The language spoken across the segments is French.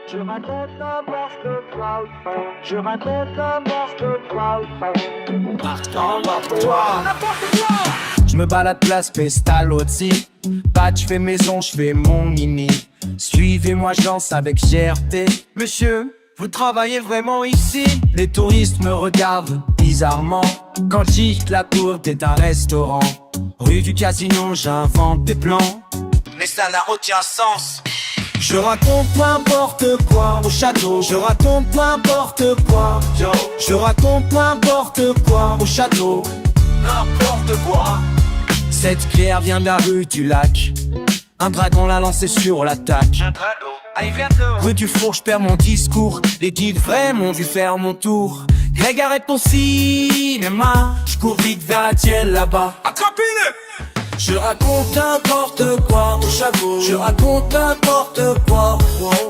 Je raconte n'importe quoi, je raconte n'importe quoi, n'importe quoi. Je me balade place Pestalozzi, Batch fais maison, je fais mon mini. Suivez-moi, je danse avec fierté. Monsieur, vous travaillez vraiment ici? Les touristes me regardent bizarrement quand je dis que la tour est un restaurant. Rue du Casino, j'invente des plans, mais ça n'a aucun sens. Je raconte n'importe quoi au château. Je raconte n'importe quoi. Je raconte n'importe quoi au château. N'importe quoi. Cette pierre vient de la rue du lac. Un dragon l'a lancé sur l'attaque. Rue du four, je perds mon discours. Les guides vraiment dû faire mon tour. Greg, arrête ton cinéma. Je cours vite vers la tienne là-bas. Attrapez-le! Je raconte n'importe quoi au chapeau. Je raconte n'importe quoi.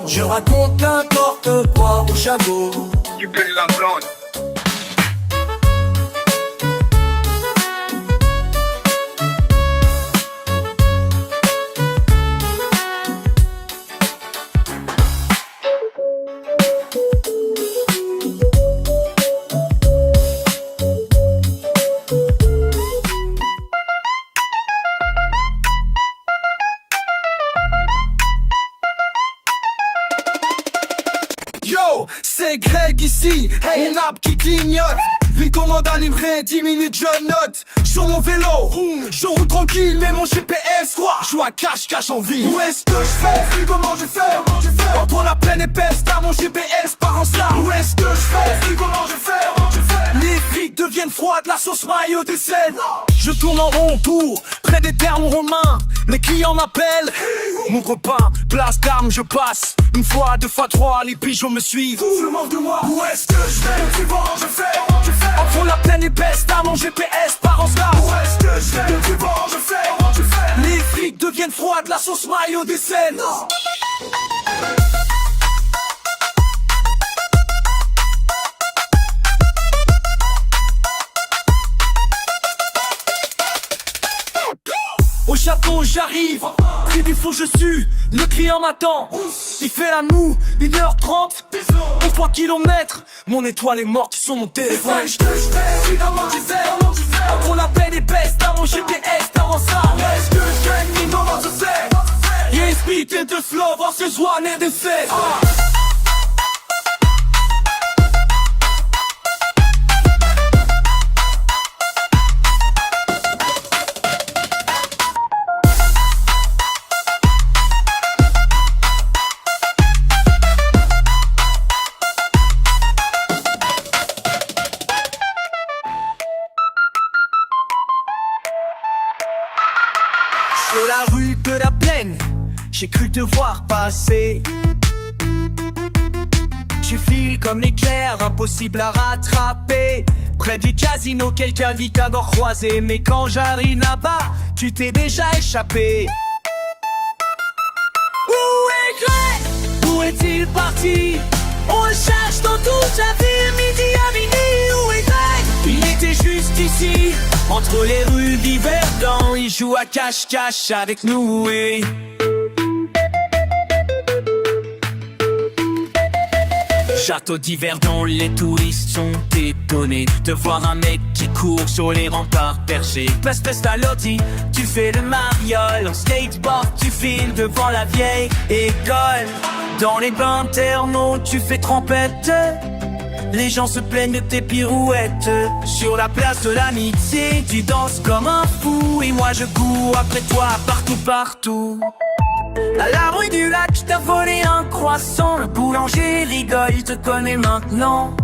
Je raconte n'importe quoi au chapeau. Tu peux la blonde. Yo, c'est Greg ici, hey, une app qui clignote. Vie commande à livrer, 10 minutes je note. Sur mon vélo, je roule tranquille, mais mon GPS quoi. Je joue à cache-cache en ville. Où est-ce que je fais? Comment je fais? Entre la plaine épaisse, t'as mon GPS part en slam. Où est-ce que je fais? Comment je fais? Les frics deviennent froides, la sauce mayo décède. Je tourne en rond tour, près des termes romains. Les clients m'appellent, mon repas, place d'armes je passe. Une fois, deux fois, trois, les pigeons me suivent. Tout le monde de moi, où est-ce que je vais? Comment je fais? Entre la plaine épaisse, t'as mon GPS part en slam. Où est-ce que je vais? Comment je fais? Les frics deviennent froides, la sauce mayo décède. Au château j'arrive, près du faux je suis, le client m'attend. Il fait la moue, 1h30, au 3 km, mon étoile est morte sur mon téléphone. Je te fais, évidemment tu fais, entre la peine épaisse, t'as mon GPS, t'as mon ça. Est-ce que je gagne, comment je sais? Yes, beat and the flow, was is one and the set. Sur la rue de la plaine, j'ai cru te voir passer. Tu files comme l'éclair, impossible à rattraper. Près du casino, quelqu'un dit qu'adore croiser. Mais quand j'arrive là-bas, tu t'es déjà échappé. Où est Greg? Où est-il parti? On le cherche dans toute la ville, midi à minuit. Où est Greg? Il était juste ici, entre les rues d'Yverdon. Il joue à cache-cache avec nous et... Château d'Yverdon, les touristes sont étonnés de voir un mec qui court sur les remparts perchés. Place Pestalozzi, tu fais le mariole. En skateboard, tu files devant la vieille école. Dans les bains thermaux, tu fais trempette. Les gens se plaignent de tes pirouettes. Sur la place de l'amitié, tu danses comme un fou. Et moi je cours après toi partout. À la rue du lac, t'as volé un croissant. Le boulanger rigole, il te connaît maintenant.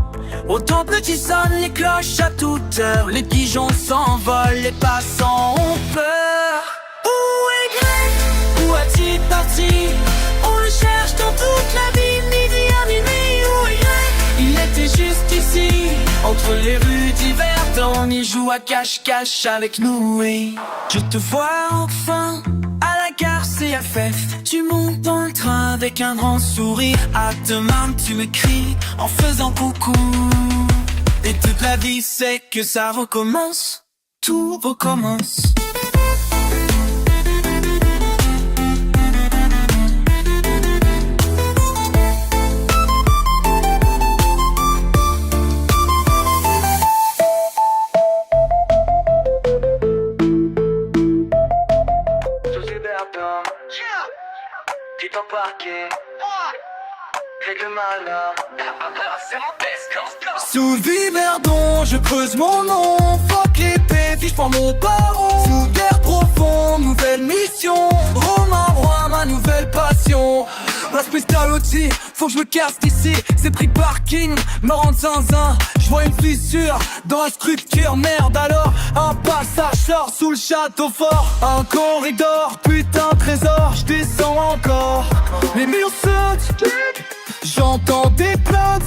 Au temple qui sonne les cloches à toute heure. Les pigeons s'envolent, les passants ont peur. Où est Greg? Où a-t-il parti? On le cherche dans toute la ville, midi à minuit. Où est Greg? Il était juste ici, entre les rues d'Yverdon. Il joue à cache-cache avec nous et... Je te vois enfin à la gare CFF. Tu montes dans le train avec un grand sourire. À demain tu m'écris en faisant coucou. Et toute la vie c'est que ça recommence. Tout recommence. qui t'embarquais. Règle malin. Sous Viverdon, je creuse mon nom. Fuck l'épée, fiche pour mon baron. Sous terre profonde, nouvelle mission. Romain Roi, ma nouvelle passion. L'aspect Stalotti, faut que je me casse d'ici. C'est pris parking, me rend zinzin. Je vois une fissure dans la structure, merde alors. Un passage sort sous le château fort. Un corridor, putain trésor. Je descends encore. Les murs sautent. J'entends des plaintes.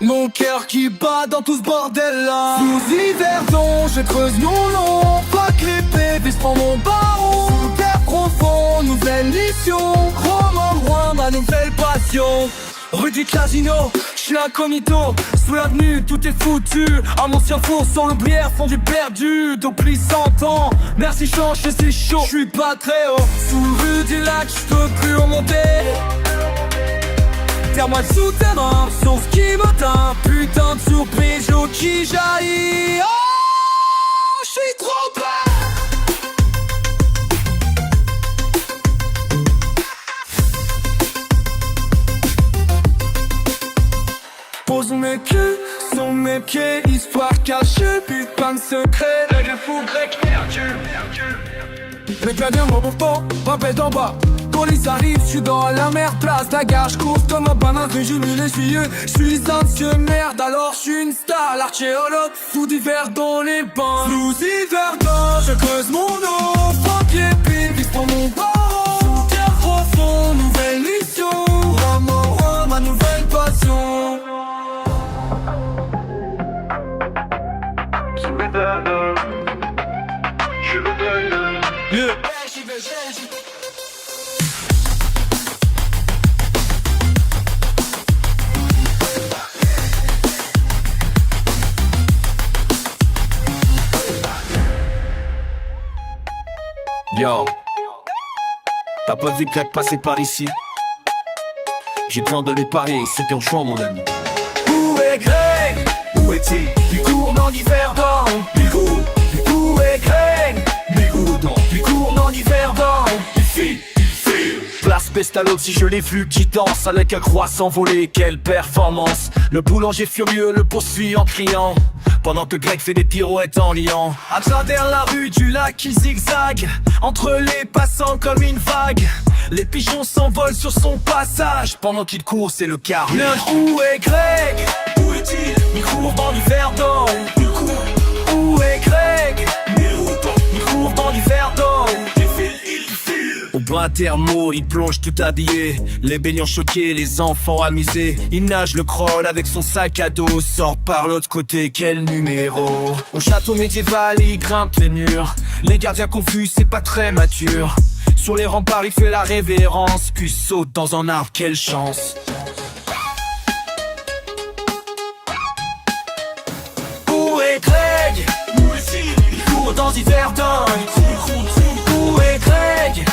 Mon cœur qui bat dans tout ce bordel là. Sous Yverdon, je creuse mon nom. Fuck l'épée, puis je prends mon baron. Sous terre profonde, nouvelle mission. Romain Roi, ma nouvelle passion. Rue du Casino, j'suis incognito. Sous l'avenue, tout est foutu. Un ancien four sans le bière, fond du perdu. Depuis 100 ans, merci change, c'est chaud. J'suis pas très haut. Sous rue du lac, j'peux plus remonter. Terre-moi le souterrain, sauf qui me teint. Putain de surprise, l'eau qui jaillit. Oh, j'suis trop bas. Pose mes culs sur mes pieds, histoire cachée, putain de secret. Le vieux fou grec perdu. Les gardiens m'en pas, rappelle d'en bas. Police arrive, j'suis dans la mer, place la gare, j'couvre comme un banane, mais je me l'essuie. J'suis anxieux, merde, alors j'suis une star, l'archéologue, sous d'hiver dans les bains. Sous Yverdon, je creuse mon eau, fuck les pines, vise pour mon baron. Sous terre profonde, nouvelle mission. Romain Roi, ma nouvelle passion. Sous Yverdon, je le donne. Yeah. Yo, t'as pas vu Greg passer par ici? J'ai besoin de lui parler, c'était au choix mon ami. Où est Greg? Où est-il? Il court dans l'Yverdon. Où est Greg? Il court dans l'Yverdon. Il file. Place Pestalozzi, je l'ai vu qui danse avec un croissant volé, quelle performance. Le boulanger furieux le poursuit en criant, pendant que Greg fait des pirouettes en liant. À travers la rue du lac il zigzague, entre les passants comme une vague. Les pigeons s'envolent sur son passage, pendant qu'il court c'est le carnage. Où est Greg? Où est-il? Il court dans l'Yverdon. Où est Greg? Il court dans l'Yverdon. Au bas thermo, il plonge tout habillé. Les baignants choqués, les enfants amusés. Il nage le crawl avec son sac à dos. Sort par l'autre côté, quel numéro? Au château médiéval, il grimpe les murs. Les gardiens confus, c'est pas très mature. Sur les remparts, il fait la révérence. Puis saute dans un arbre, quelle chance. Où est Greg? Où est-il? Il court dans Yverdon. Où est Greg?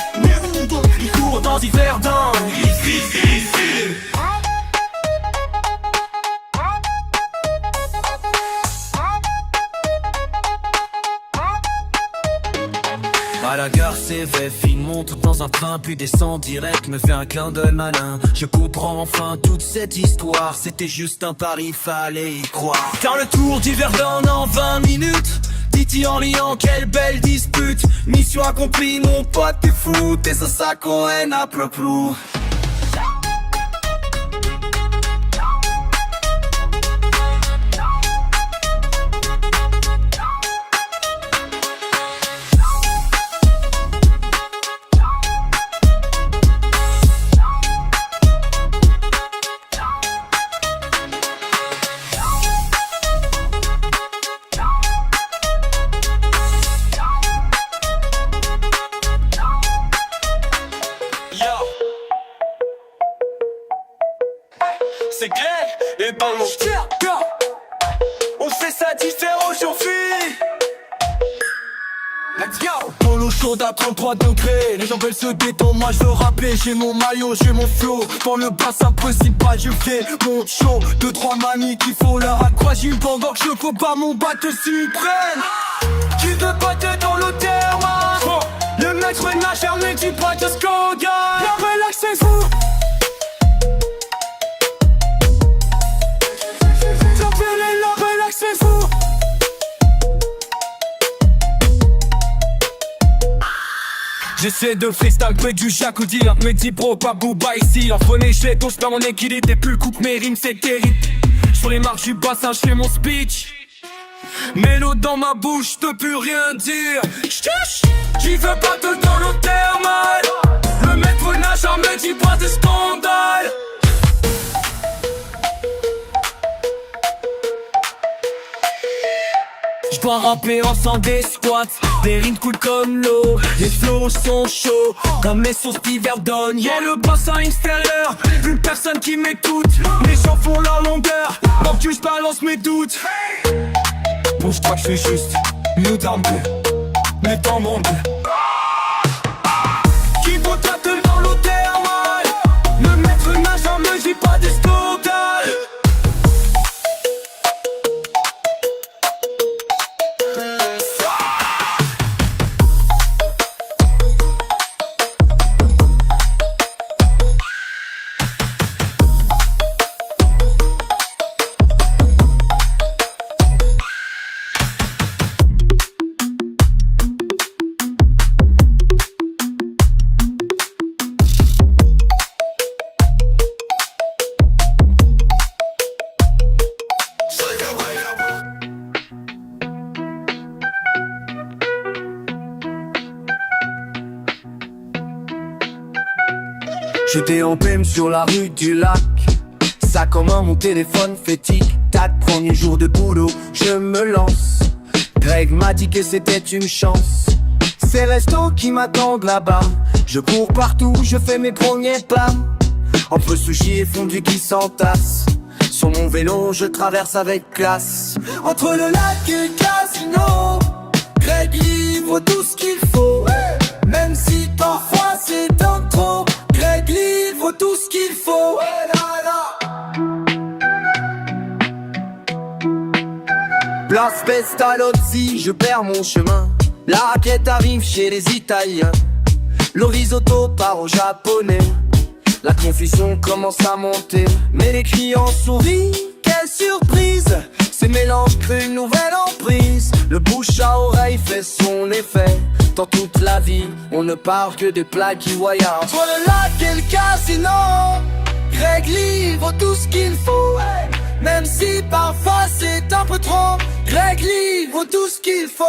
Il court dans Yverdon. À la gare CVF, il monte dans un train puis descend direct, me fait un clin d'œil malin. Je comprends enfin toute cette histoire, c'était juste un pari, fallait y croire. Car le tour d'Yverdon en 20 minutes, Titi en liant, quelle belle dispute. Mission accomplie, mon pote t'es fou, t'es ça Cohen à pleu-plou. C'est Greg et ben on fait ça différent aujourd'hui. Let's go. Polo chaud à 33 degrés, les gens veulent se détendre, moi je veux rapper. J'ai mon maillot, j'ai mon flow, pour le basse impossible pas je fais mon show. 2-3 mamies qui font leur aquagym pendant que je cours pas mon bateau suprême. Tu veux pas te dans le terme, le maître nageur ne dit pas de Skoga. La relax J'essaie de freestyle, peu du Jacques dire. Me dis bro, pas Booba ici. L'enfoné, je les je perds mon équilibre. Et plus coupe mes rimes, c'est terrible. Sur les marches du bassin, je fais mon speech. Mélo dans ma bouche, je peux plus rien dire. Qui veut pas te dans l'eau thermale. Le maître nageur me dit pas de scandale. J'dois rapper en sans des squats. Des rimes coulent comme l'eau. Les flows sont chauds comme mes sources d'hiver donnent. Y'a le bassin extérieur, une personne qui m'écoute. Les gens font leur longueur, donc que j'balance mes doutes. Bon, j'crois que j'suis juste mieux d'armé, mais dans mon but. Qui voudra te dans l'eau thermale. Le maître nageur me dit pas de scandale. J'étais en PM sur la rue du lac. Ça comment mon téléphone fait tic-tac. Premier jour de boulot, je me lance. Greg m'a dit que c'était une chance. C'est restos qui m'attendent là-bas. Je cours partout, je fais mes premiers pas. Entre sushi et fondu qui s'entasse. Sur mon vélo, je traverse avec classe. Entre le lac et le casino, Greg livre tout ce qu'il faut. Même si parfois c'est un trop, Greg livre tout ce qu'il faut. Place Pestalozzi, je perds mon chemin. La raquette arrive chez les Italiens. Le risotto part au japonais. La confusion commence à monter, mais les clients sourient. Quelle surprise! Ces mélanges créent une nouvelle emprise. Le bouche à oreille fait son effet. Dans toute la vie, on ne parle que des plats qui voyagent. Entre le lac et le casino, Greg livre tout ce qu'il faut. Même si parfois c'est un peu trop, Greg livre tout ce qu'il faut.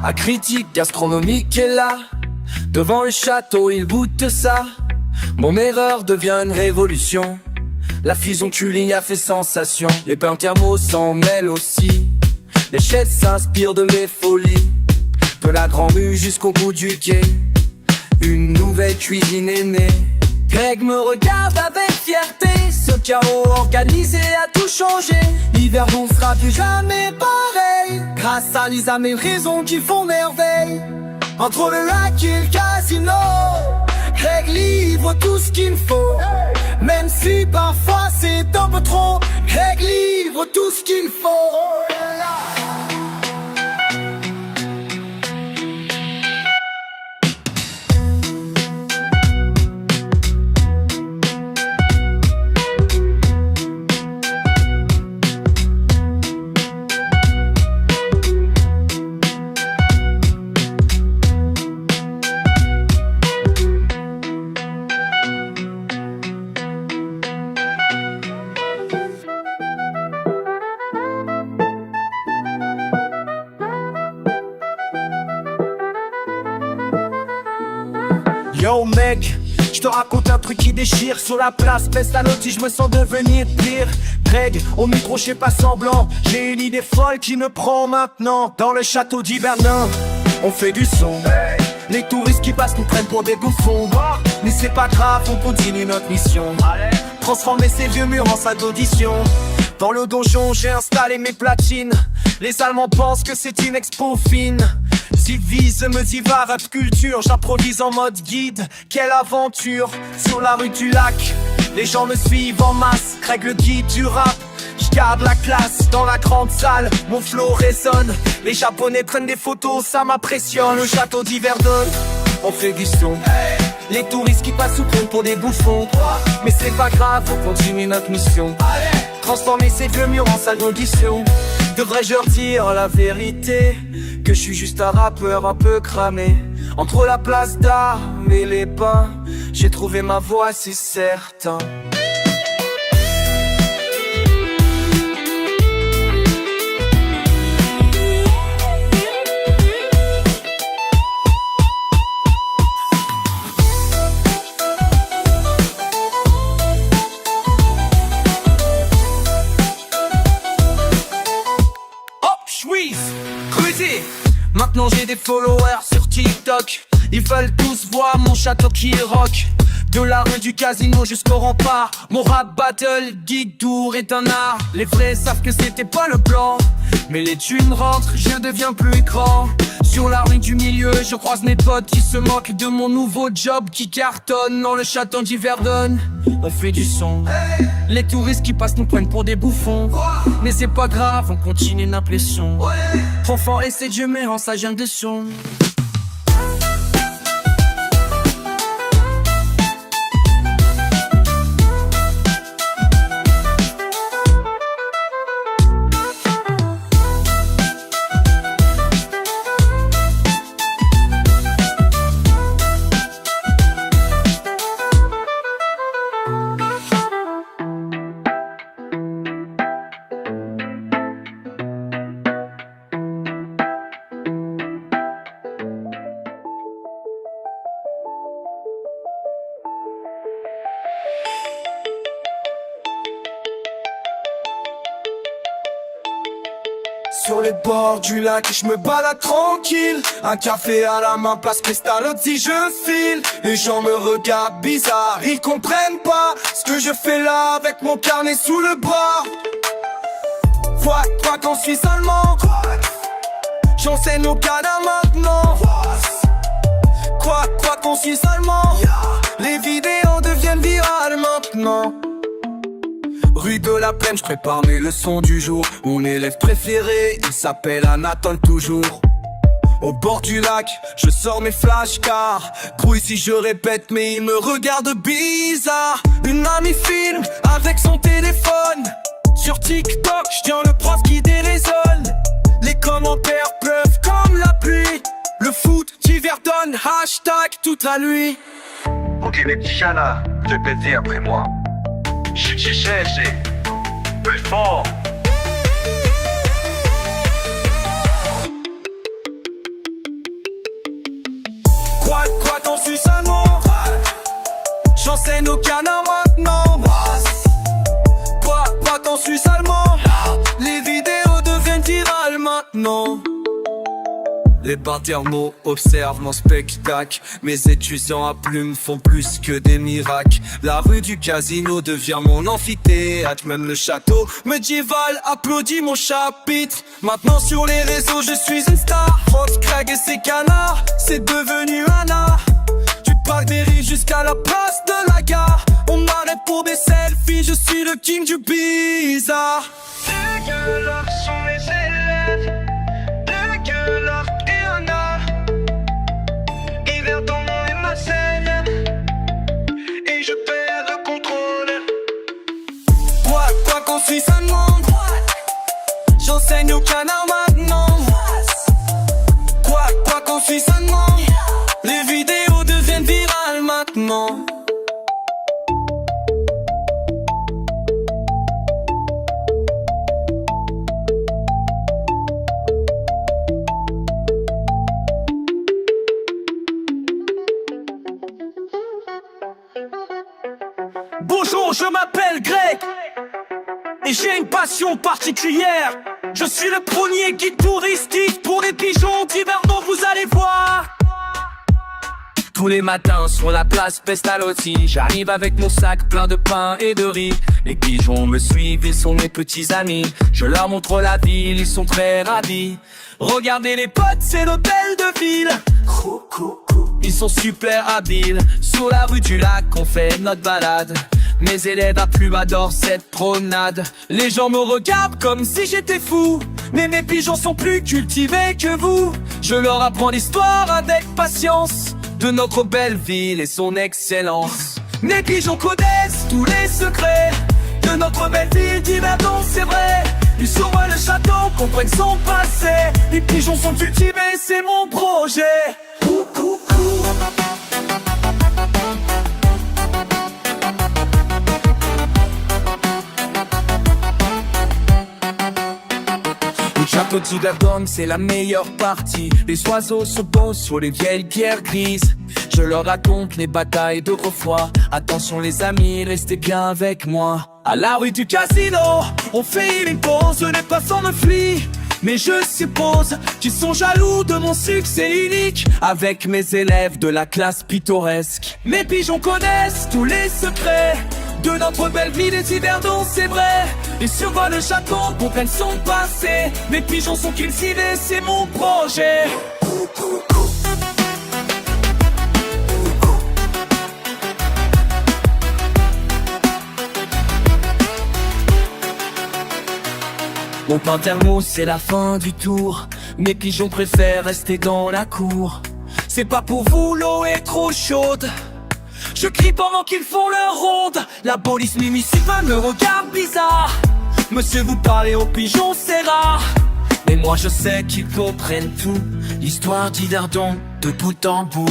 La critique gastronomique est là. Devant le château, il goûte ça. Mon erreur devient une révolution. La fusion culinaire a fait sensation. Les pains thermos s'en mêlent aussi. Les chaises s'inspirent de mes folies. De la grande rue jusqu'au bout du quai, une nouvelle cuisine est née. Greg me regarde avec fierté. Ce chaos organisé a tout changé. L'hiver on sera plus jamais pareil. Grâce à Lisa, mes raisons qui font merveille. Entre le lac et le casino, Greg livre tout ce qu'il faut. Même si parfois c'est un peu trop, Greg livre tout ce qu'il faut. Yo mec, je te raconte un truc qui déchire. Sur la place Pestalozzi, je me sens devenir pire. Greg, au micro je fais pas semblant. J'ai une idée folle qui me prend maintenant. Dans le château d'Hibernin, on fait du son. Les touristes qui passent nous prennent pour des bouffons. Mais c'est pas grave, on continue notre mission. Transformer ces vieux murs en salle d'audition. Dans le donjon, j'ai installé mes platines. Les Allemands pensent que c'est une expo fine. Divise me dit va rap culture, j'improvise en mode guide. Quelle aventure sur la rue du lac. Les gens me suivent en masse, Greg le guide du rap. J'garde la classe dans la grande salle, mon flow résonne. Les japonais prennent des photos, ça m'impressionne. Le château d'Yverdon, on fait du son. Les touristes qui passent nous prennent pour des bouffons. Mais c'est pas grave, faut continuer notre mission. Transformer ces vieux murs en salle d'audition. Devrais-je leur dire la vérité? que je suis juste un rappeur un peu cramé. Entre la place d'Armes et les bains, j'ai trouvé ma voix, c'est certain. Maintenant j'ai des followers sur TikTok. Ils veulent tous voir mon château qui rock. De la rue du casino jusqu'au rempart, mon rap battle, geek tour est un art. Les vrais savent que c'était pas le plan, mais les thunes rentrent, je deviens plus grand. Sur la rue du milieu, je croise mes potes qui se moquent de mon nouveau job qui cartonne dans le château d'Yverdon. On fait du son, les touristes qui passent nous prennent pour des bouffons. Mais c'est pas grave, on continue l'impression. Trop fort et c'est Dieu mais en ça gêne de son. Sur les bords du lac, je me balade tranquille. Un café à la main, place Pestalozzi, je file. Les gens me regardent bizarre, ils comprennent pas ce que je fais là avec mon carnet sous le bras. Quoi qu'en Suisse allemand, j'enseigne au Canada maintenant. Quoi qu'en Suisse allemand, les vidéos deviennent virales maintenant. Rue de la Plaine, je prépare mes leçons du jour. Mon élève préféré, il s'appelle Anatole toujours. Au bord du lac, je sors mes flashcards. Grouille si je répète, mais il me regarde bizarre. Une amie filme avec son téléphone. Sur TikTok, je tiens le prof qui déraisonne. Les commentaires pleuvent comme la pluie. Le foot, Yverdon, hashtag toute la nuit. Ok les petits chats là, répétez après moi. J'ai plus fort. Quoi qu'en Suisse allemand, j'enseigne au Canada maintenant. Quoi qu'en Suisse allemand, les vidéos deviennent virales maintenant. Les paternaux observent mon spectacle. Mes étudiants à plumes font plus que des miracles. La rue du casino devient mon amphithéâtre. Même le château médiéval applaudit mon chapitre. Maintenant sur les réseaux je suis une star. Fox, Craig et ses canards, c'est devenu un art. Du parc des rives jusqu'à la place de la gare, on m'arrête pour des selfies, je suis le king du bizarre. De gueulard sont mes élèves, de gueulard et un art. Yverdon est ma scène, et je perds le contrôle. Quoi qu'en Suisse allemande, j'enseigne au Canada maintenant. Quoi qu'en Suisse allemande, les vidéos deviennent virales maintenant. Bonjour, je m'appelle Greg et j'ai une passion particulière. Je suis le premier guide touristique pour les pigeons d'Yverdon, vous allez voir. Tous les matins sur la place Pestalozzi, j'arrive avec mon sac plein de pain et de riz. Les pigeons me suivent, ils sont mes petits amis. Je leur montre la ville, ils sont très ravis. Regardez les potes, c'est l'hôtel de ville. Ils sont super habiles. Sur la rue du lac, on fait notre balade. Mes élèves à plumes adorent cette promenade. Les gens me regardent comme si j'étais fou, mais mes pigeons sont plus cultivés que vous. Je leur apprends l'histoire avec patience de notre belle ville et son excellence. Mes pigeons connaissent tous les secrets de notre belle ville d'Yverdon, c'est vrai. Ils survolent le château, comprennent son passé. Les pigeons sont cultivés, c'est mon projet. Le château d'Yverdon, c'est la meilleure partie. Les oiseaux se posent sur les vieilles pierres grises. Je leur raconte les batailles d'autrefois. Attention les amis, restez bien avec moi. À la rue du casino, on fait une pause. Les passants me flient, mais je suppose qu'ils sont jaloux de mon succès unique. Avec mes élèves de la classe pittoresque, mes pigeons connaissent tous les secrets de notre belle vie des Yverdon, c'est vrai. Ils survolent le château, comprennent son passé. Mes pigeons sont cultivés, c'est mon projet. Mon pain thermos, c'est la fin du tour. Mes pigeons préfèrent rester dans la cour. C'est pas pour vous, l'eau est trop chaude. Je crie pendant qu'ils font leur ronde. La police municipale me regarde bizarre. Monsieur, vous parlez aux pigeons, c'est rare. Mais moi je sais qu'ils comprennent tout. L'histoire d'Yverdon de bout en bout.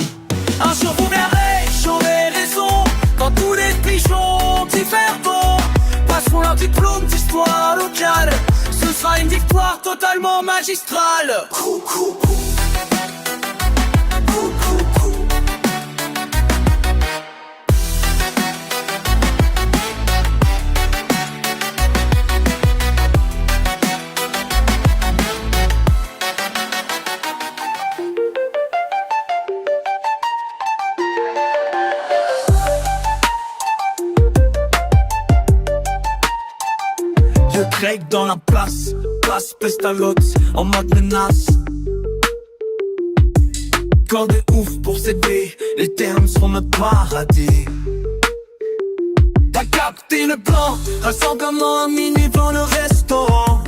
Un jour vous verrez, j'aurai raison. Quand tous les pigeons d'Yverdon passeront leur diplôme d'histoire locale, ce sera une victoire totalement magistrale. Je craque dans la place Pestalozzi, en mode menace. Corps de ouf pour s'aider, les termes seront me paradis. T'as capté le plan, rassemblement à minuit devant le restaurant.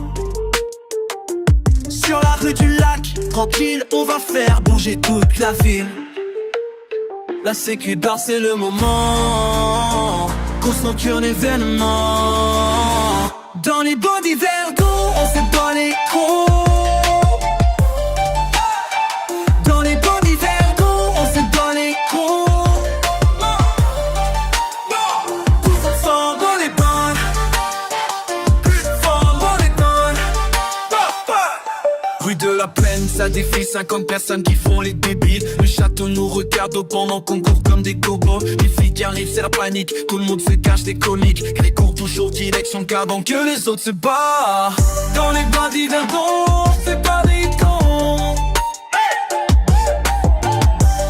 Sur la rue du lac, tranquille, on va faire bouger toute la ville. La sécu d'art, c'est le moment. Grosse nocturne événement. Dans les bois d'Yverdon, on fait pas les cons. Dans les bois d'Yverdon, on fait pas les cons. Plus fort dans les bandes, plus fort dans les bandes. Rue de la Plaine, ça défile 50 personnes qui font les débiles. Le château nous regarde pendant qu'on court comme des gobos. Les filles qui arrivent, c'est la panique. Tout le monde se cache des comiques. Les cours toujours direction de avant que les autres se barrent. Dans les bois d'Yverdon, c'est pas des cons.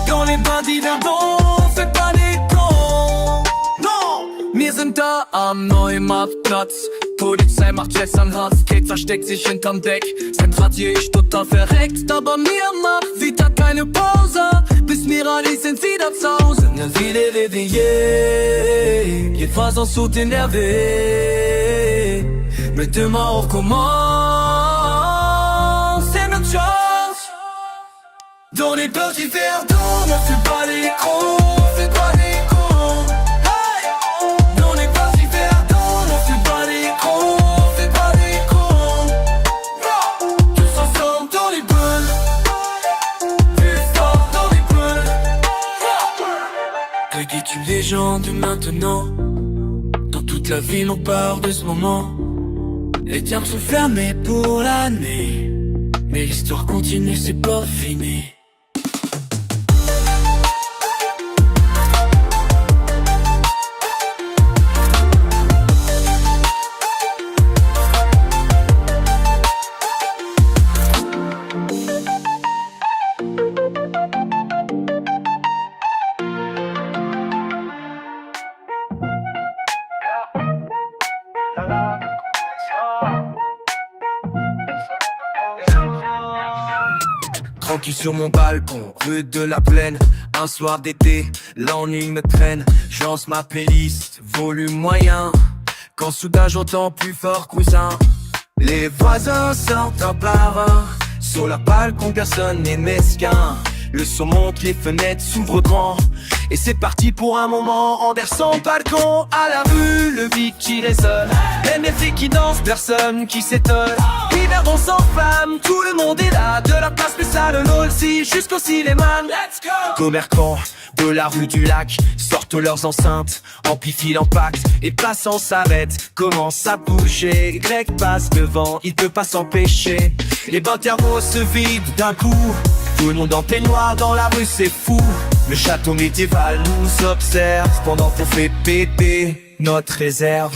Dans les bois d'Yverdon, c'est pas des cons. Non! Wir sind da am Neumarktplatz. Polizei macht jetzt an Hardskate, versteckt sich hinterm Deck. Seit Radier ich total verreckt, aber mir macht wieder keine Pause. Bis mir alle sind wieder zu Hause. Ne ville est réveillée, les voisins sont énervés. Mais demain on recommence, c'est notre chance. Dans les bois d'Yverdon, on fait pas les cons, on fait pas les cons. Hey! Dans les bois d'Yverdon, on fait pas les cons, on fait pas les cons. Tous ensemble dans les bulles, plus fort dans les bulles. Regarde une légende maintenant. Dans toute la ville on parle de ce moment. Les termes sont fermés pour l'année, mais l'histoire continue, c'est pas fini. Tranquille sur mon balcon, rue de la Plaine. Un soir d'été, l'ennui me traîne. Je lance ma playlist, volume moyen. Quand soudain j'entends plus fort cousin. Les voisins sortent un par un. Sur la balcon personne n'est mesquin. Le son monte, les fenêtres s'ouvrent grand. Et c'est parti pour un moment. Anderson, balcon, à la rue, le beat qui résonne. Même les filles qui dansent, personne qui s'étonne. Yverdon sans flamme, tout le monde est là. De la place spéciale Nolsi jusqu'au cinéma. Let's go! Commerçants de la rue du lac sortent leurs enceintes, amplifient l'impact et passant s'arrête, commence à bouger. Greg passe devant, il peut pas s'empêcher. Les bains thermos se vident d'un coup. Tout le monde en peignoir dans la rue, c'est fou. Le château médiéval nous observe pendant qu'on fait péter notre réserve.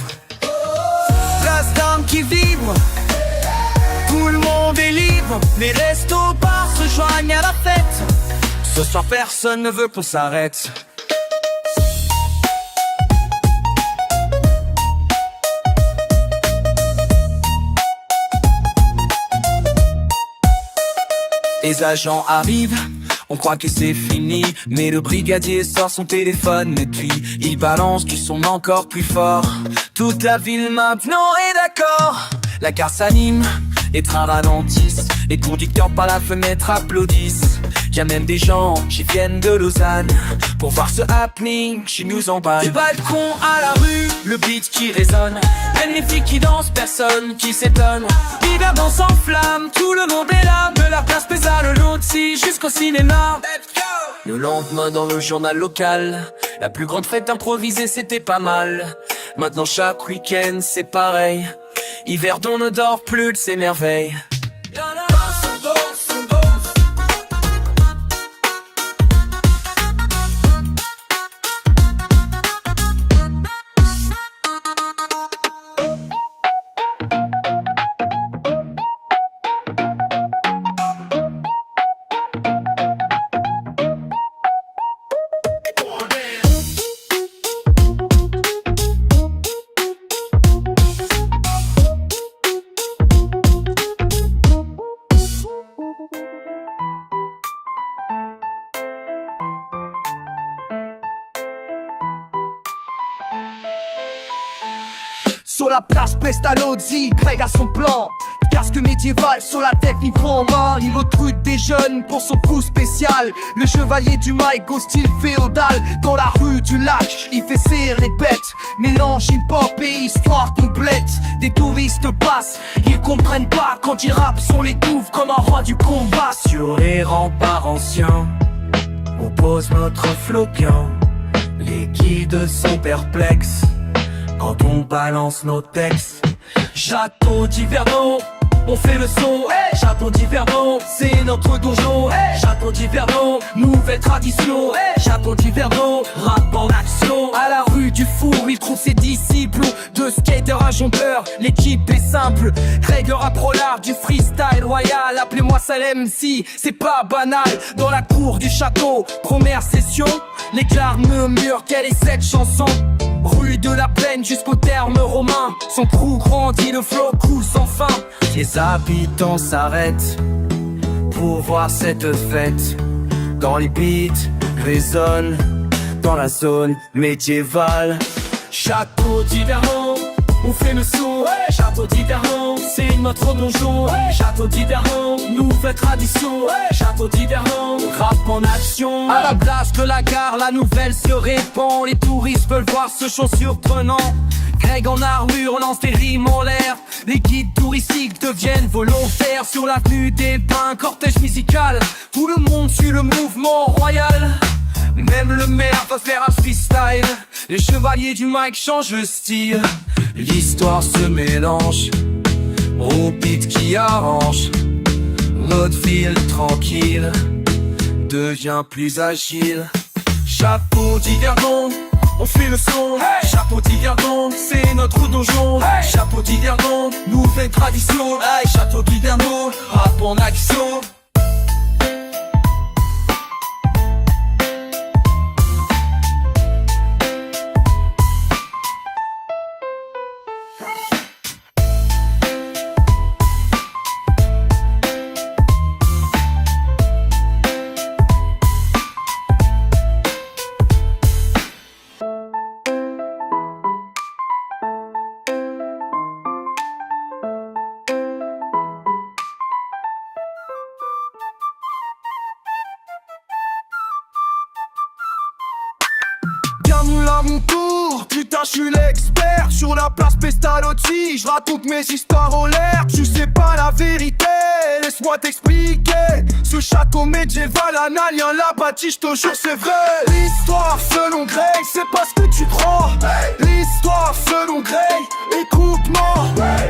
Place d'armes qui vibre, tout le monde est libre. Les restos bars se joignent à la fête. Ce soir personne ne veut qu'on s'arrête. Les agents arrivent, on croit que c'est fini. Mais le brigadier sort son téléphone et puis il balance du son encore plus fort. Toute la ville maintenant est d'accord. La gare s'anime, les trains ralentissent. Les conducteurs par la fenêtre applaudissent. Y'a même des gens qui viennent de Lausanne pour voir ce happening chez nous en bas. Du balcon à la rue, le beat qui résonne. Même les filles qui dansent, personne qui s'étonne. Yverdon sans flamme, tout le monde est là. De la place spéciale Nolsi jusqu'au cinéma. Le lendemain dans le journal local, la plus grande fête improvisée c'était pas mal. Maintenant chaque week-end c'est pareil. Yverdon ne dort plus de ses merveilles. Sur la place Pestalozzi, Greg a son plan. Casque médiéval sur la tête, micro en main. Il recrute des jeunes pour son coup spécial. Le chevalier du mic au style féodal. Dans la rue du lac, il fait serrer les bêtes. Mélange hip-hop et histoire complète. Des touristes passent, ils comprennent pas. Quand il rappe, on les couvre comme un roi du combat. Sur les remparts anciens, on pose notre floquin. Les guides sont perplexes quand on balance nos textes. Château d'Yverdon, on fait le son, hey. Château d'Yverdon, c'est notre donjon, hey. Château d'Yverdon, nouvelle tradition, hey. Château d'Yverdon, rap en action. À la rue du four, il trouve ses disciples. De skater à jongleur, l'équipe est simple. Greg rap rollard, du freestyle royal. Appelez-moi Salem si c'est pas banal. Dans la cour du château, première session. Les gardes murmurent quelle est cette chanson. Rue de la Plaine jusqu'au terme romain. Son crew grandit, le flow coule sans fin. Les habitants s'arrêtent pour voir cette fête. Dans les beats résonne dans la zone médiévale. Château d'Yverdon, on fait le son, hey. Château d'Yverdon, c'est notre donjon, hey. Château d'Yverdon, nouvelle tradition, hey. Château d'Yverdon, rap en action. À la place de la gare, la nouvelle se répand. Les touristes veulent voir ce show surprenant. Greg en armure lance des rimes en l'air. Les guides touristiques deviennent volontaires. Sur l'avenue des Bains, cortège musical. Tout le monde suit le mouvement royal. Même le maire va faire un freestyle. Les chevaliers du mic changent de style. L'histoire se mélange au beat qui arrange. Notre ville tranquille devient plus agile. Château d'Yverdon, on fait le son, hey. Château d'Yverdon, c'est notre donjon, hey. Château d'Yverdon, nouvelle tradition, hey. Château d'Yverdon, rap en action. là mon tour, putain je suis l'expert. Sur la place Pestalozzi, je raconte mes histoires en l'air. Tu sais pas la vérité, laisse-moi t'expliquer. Ce château médiéval analien la bâti, je te jure c'est vrai. L'histoire selon Greg, c'est pas ce que tu crois. L'histoire selon Greg, écoute-moi.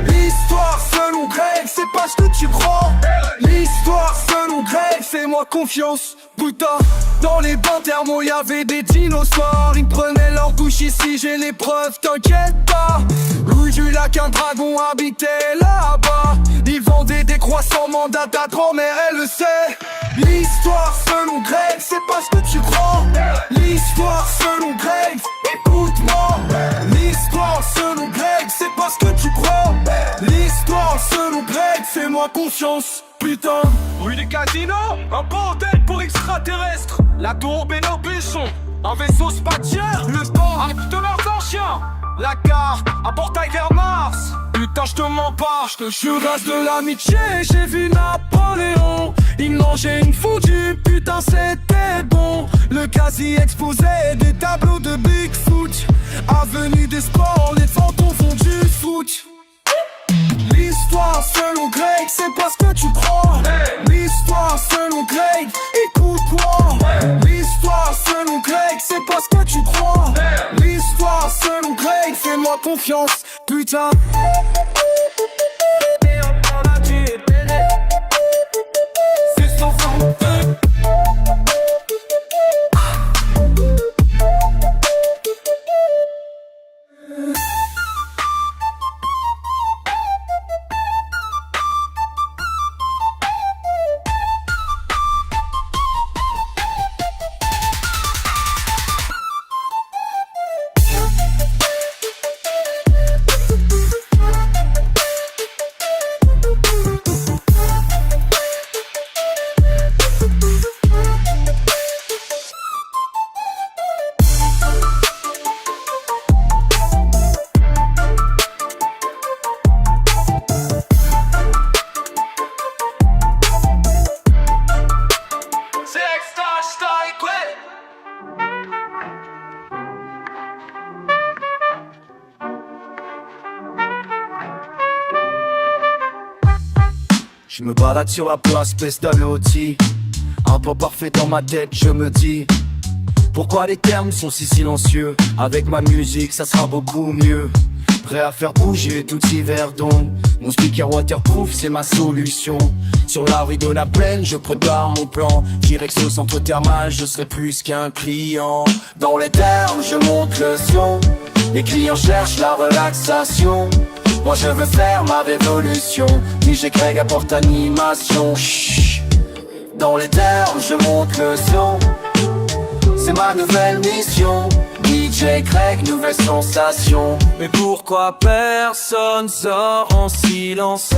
L'histoire selon Greg, c'est pas ce que tu crois. L'histoire selon Greg, fais-moi confiance. Putain, dans les bains thermaux y'avait des dinosaures. Ils prenaient leur douche ici, j'ai les preuves, t'inquiète pas. Rue du lac, un dragon habitait là-bas. Ils vendaient des croissants, mandat ta grand-mère, elle le sait. L'histoire selon Greg, c'est pas ce que tu crois. L'histoire selon Greg, écoute-moi. L'histoire selon Greg, c'est pas ce que tu crois. L'histoire selon Greg, fais-moi confiance. Putain, rue des casinos, un bordel pour extraterrestres. La tourbe et nos buissons, un vaisseau spatial. Le port, un de leurs anciens. La gare, un portail vers Mars. Putain, je te mens pas, je te jure, grâce de l'amitié, j'ai vu Napoléon. Il mangeait une foutue, putain c'était bon. Le quasi exposait des tableaux de Bigfoot. Avenue des sports, les fantômes font du foot. L'histoire selon Greg, c'est pas ce que tu crois. L'histoire selon Greg, écoute-moi. L'histoire selon Greg, c'est pas ce que tu crois. L'histoire selon Greg, fais-moi confiance, putain. C'est sans fin. Je me balade sur la place Pestalozzi. Un plan parfait dans ma tête, je me dis pourquoi les termes sont si silencieux. Avec ma musique ça sera beaucoup mieux. Prêt à faire bouger tout hiver donc. Mon speaker waterproof c'est ma solution. Sur la rue de la plaine je prépare mon plan. Direction au centre thermal, je serai plus qu'un client. Dans les termes je monte le son. Les clients cherchent la relaxation. Moi je veux faire ma révolution. DJ Greg apporte animation. Chut. Dans les termes je monte le son. C'est ma nouvelle mission. DJ Greg, nouvelle sensation. Mais pourquoi personne sort en silence?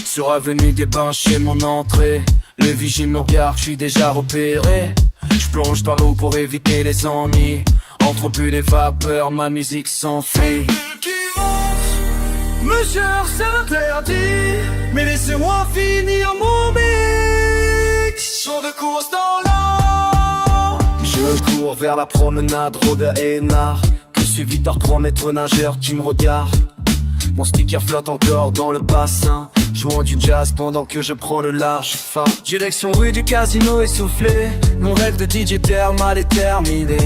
Sur avenue des Bains chez mon entrée, le vigile me regarde, je suis déjà repéré. Je plonge dans l'eau pour éviter les ennuis. Entre plus les vapeurs, ma musique s'enfuit. Monsieur, c'est interdit, mais laissez-moi finir mon mix. Jour de course dans l'eau. Je cours vers la promenade, Roda et Nard. Que suis Victor, 3 mètres nageur, tu me regardes. Mon sticker flotte encore dans le bassin. Jouant du jazz pendant que je prends le large phare. Direction rue du casino essoufflé. Mon rêve de DJ thermal est terminé.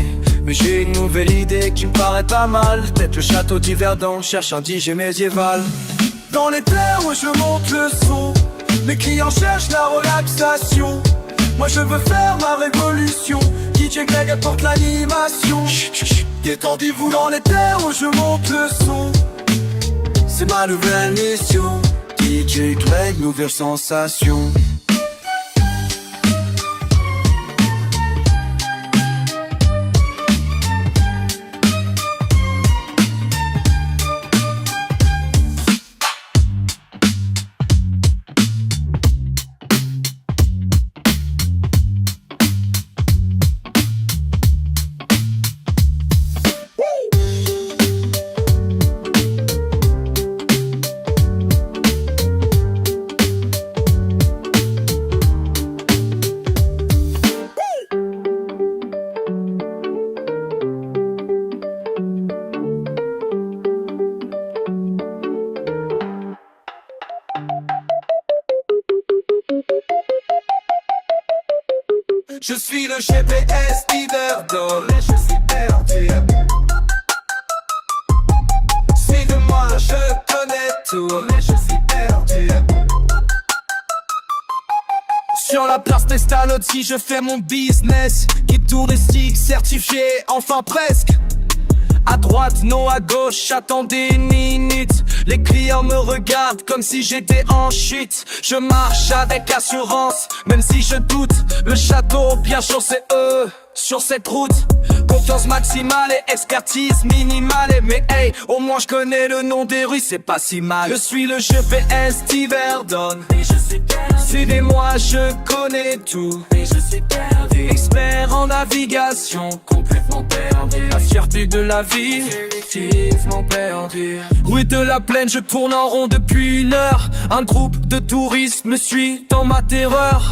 Mais j'ai une nouvelle idée qui me paraît pas mal. Peut-être le château d'Yverdon, cherche un DJ médiéval. Dans les terres je monte le son. Les clients cherchent la relaxation. Moi je veux faire ma révolution. DJ Greg apporte l'animation. Détendez-vous. Dans les terres je monte le son. C'est ma nouvelle mission. DJ Greg, nouvelle sensation. Je suis le GPS d'Iverdon, mais je suis perdu. Suis-moi, je connais tout, mais je suis perdu. Sur la place Pestalozzi, je fais mon business. Guide touristique certifié, enfin presque. À droite, non à gauche, attendez une minute. Les clients me regardent comme si j'étais en chute. Je marche avec assurance, même si je doute. Le château, bien sûr c'est eux, sur cette route. Confiance maximale et expertise minimale. Mais hey, au moins je connais le nom des rues, c'est pas si mal. Je suis le GPS d'Iverdon, et je suis perdu. Suivez-moi, je connais tout, et je suis perdu. Expert en navigation, complètement perdu. La fierté de la vie, effectivement perdu. Rue de la Plaine, je tourne en rond depuis 1 heure. Un groupe de touristes me suit dans ma terreur.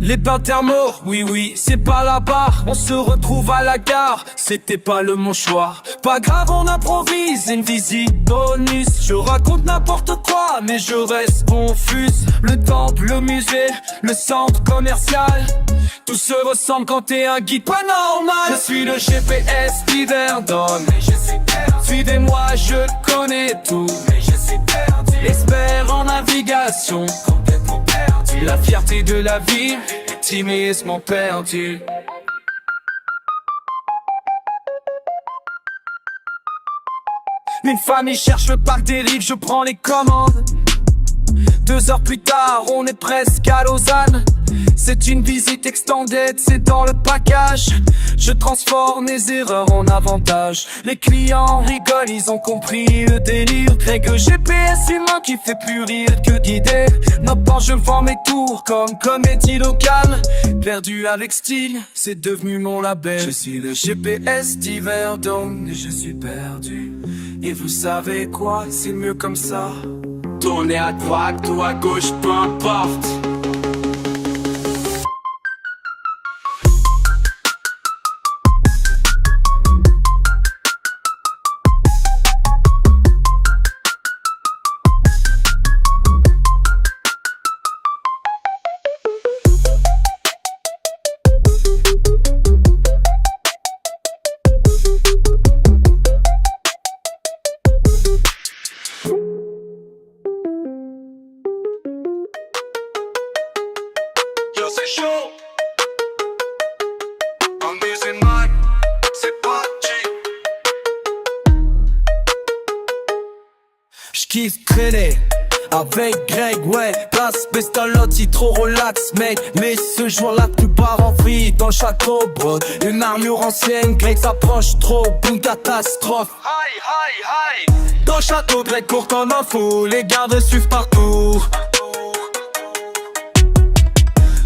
Les bains thermaux, oui, c'est pas là-bas. On se retrouve à la gare, c'était pas le mon choix. Pas grave, on improvise, une visite bonus. Je raconte n'importe quoi, mais je reste confuse. Le temple, le musée, le centre commercial, tout se ressemble quand t'es un guide pas normal. Je suis le GPS d'Iverdon, mais je suis perdu. Suivez-moi, je connais tout, mais je suis perdu. Expert en navigation, complètement perdu. La fierté de la vie, timidement perdu. Une famille cherche le parc des livres, je prends les commandes. 2 heures plus tard, on est presque à Lausanne. C'est une visite extended, c'est dans le package. Je transforme mes erreurs en avantages. Les clients rigolent, ils ont compris le délire. Greg GPS humain qui fait plus rire que guider. Maintenant je vends mes tours comme comédie locale. Perdu avec style, c'est devenu mon label. Je suis le GPS d'Iverdon et je suis perdu. Et vous savez quoi, c'est mieux comme ça. Tournez à droite ou à gauche, peu importe. Yo, c'est chaud. En musulman, c'est parti. J'kiffe traîner avec Greg, ouais. Place Pestalozzi, trop relax, mec. Mais ce jour-là, tu pars en vrille dans le château, bro. Une armure ancienne, Greg s'approche trop, une catastrophe. Aïe. Dans le château, Greg court comme un fou, les gardes suivent partout.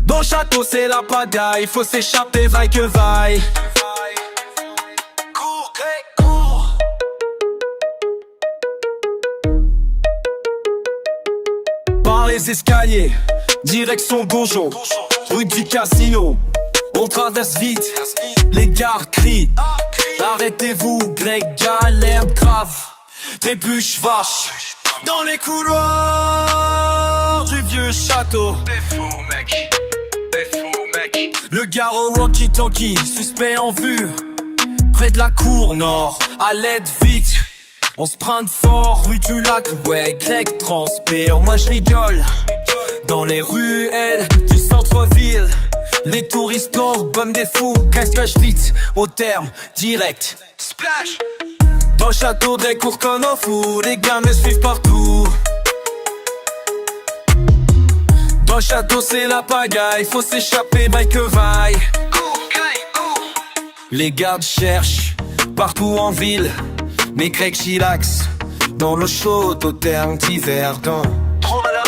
Dans le château, c'est la pagaille, faut s'échapper, vaille que vaille. Cours, Greg, cours. Par les escaliers, direction Bourgeon, rue du Casino. On traverse vite, les gars crient. Arrêtez-vous, Greg galère grave. Trébuche vache dans les couloirs du vieux château. T'es fou, mec. Le gars au walkie-talkie, suspect en vue. Près de la cour nord, à l'aide vite. On sprint fort, rue du lac. Ouais, Greg transpire, moi je rigole. Dans les ruelles du centre-ville, les touristes comme des fous. Cache vite, au terme, direct. Splash. Dans le château, des cours comme un fou. Les gars me suivent partout. Dans le château, c'est la pagaille. Faut s'échapper, vaille que vaille. Cours, Greg, cours. Les gardes cherchent partout en ville. Mais Greg chillax dans l'eau chaude au terme d'Iverdon. Trop malin.